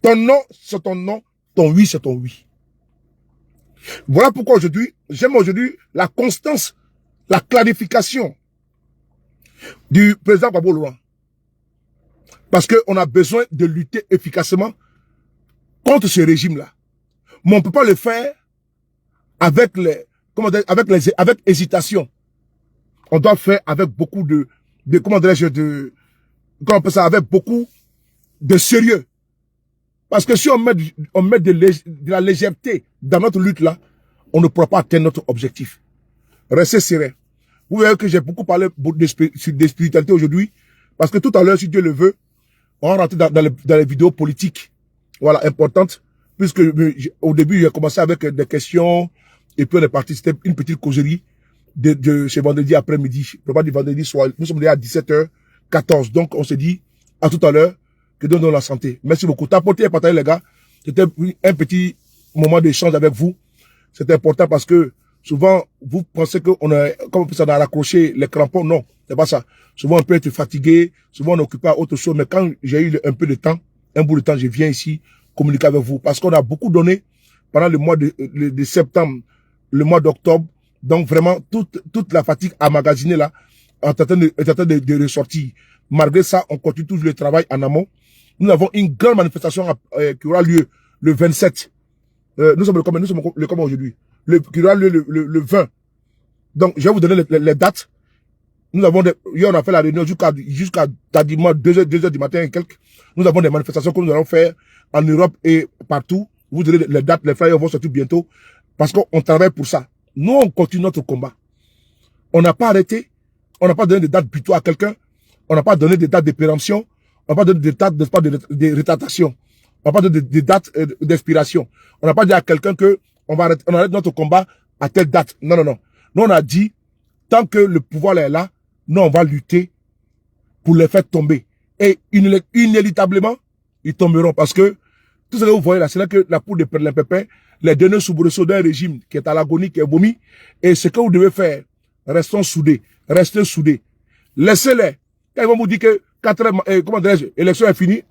Ton non, c'est ton non, ton oui, c'est ton oui. Voilà pourquoi aujourd'hui, j'aime aujourd'hui la constance, la clarification du président Gbagbo Laurent. Parce qu'on a besoin de lutter efficacement contre ce régime-là. Mais on ne peut pas le faire avec avec hésitation. On doit faire avec beaucoup comment on ça, avec beaucoup de sérieux. Parce que si on met de la légèreté dans notre lutte là, on ne pourra pas atteindre notre objectif. Restez serein. Vous voyez que j'ai beaucoup parlé de spiritualité aujourd'hui, parce que tout à l'heure, si Dieu le veut, on va rentrer dans les vidéos politiques, voilà, importantes, puisque au début, j'ai commencé avec des questions, et puis on est parti, c'était une petite causerie de ce vendredi après-midi, pas du vendredi soir, nous sommes déjà à 17h14, donc on s'est dit, à tout à l'heure, que Dieu nous donne la santé. Merci beaucoup. Tapotez et partagez les gars, c'était un petit moment d'échange avec vous, c'est important parce que souvent, vous pensez qu'on a, comme ça, on a raccroché les crampons. Non, c'est pas ça. Souvent, on peut être fatigué. Souvent, on est occupé à autre chose. Mais quand j'ai eu un peu de temps, un bout de temps, je viens ici communiquer avec vous. Parce qu'on a beaucoup donné pendant le mois de septembre, le mois d'octobre. Donc, vraiment, toute la fatigue emmagasinée là, est en train de ressortir. Malgré ça, on continue toujours le travail en amont. Nous avons une grande manifestation qui aura lieu le 27. Nous sommes le combien aujourd'hui? Qui aura lieu le 20. Donc, je vais vous donner les dates. Nous avons hier, on a fait la réunion jusqu'à tardivement 2h du matin et quelques. Nous avons des manifestations que nous allons faire en Europe et partout. Vous donnez les dates, les flyers vont sortir bientôt. Parce qu'on travaille pour ça. Nous, on continue notre combat. On n'a pas arrêté. On n'a pas donné de date butoir à quelqu'un. On n'a pas donné de date de péremption. On n'a pas donné de date de rétractation. On n'a pas donné de date d'expiration. On n'a pas dit à quelqu'un que on arrête notre combat à telle date. Non, non, non. Nous, on a dit, tant que le pouvoir est là, nous, on va lutter pour les faire tomber. Et inéluctablement, ils tomberont. Parce que, tout ce que vous voyez là, c'est là que la poudre de perlimpinpin, les derniers soubresauts d'un régime qui est à l'agonie, qui est vomi. Et ce que vous devez faire, restons soudés. Restez soudés. Laissez-les. Quand ils vont vous dire que comment dirais-je, l'élection est finie.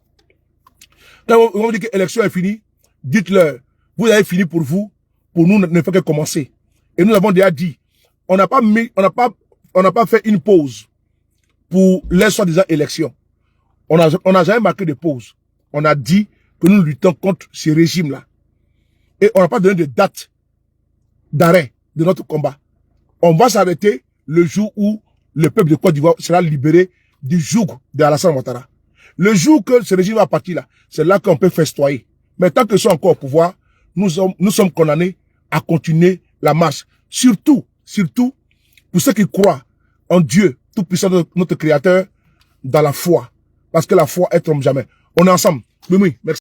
Quand ils vont vous dire que l'élection est finie, dites-leur, vous avez fini pour vous. Pour nous, ne fait que commencer. Et nous avons déjà dit, on n'a pas fait une pause pour les soi-disant élections. On n'a jamais marqué de pause. On a dit que nous luttons contre ce régime-là. Et on n'a pas donné de date d'arrêt de notre combat. On va s'arrêter le jour où le peuple de Côte d'Ivoire sera libéré du joug de Alassane Ouattara. Le jour que ce régime va partir là, c'est là qu'on peut festoyer. Mais tant qu'ils sont encore au pouvoir, nous sommes condamnés à continuer la marche. Surtout, pour ceux qui croient en Dieu, tout-puissant, notre Créateur, dans la foi. Parce que la foi, elle trompe jamais. On est ensemble. Oui, merci.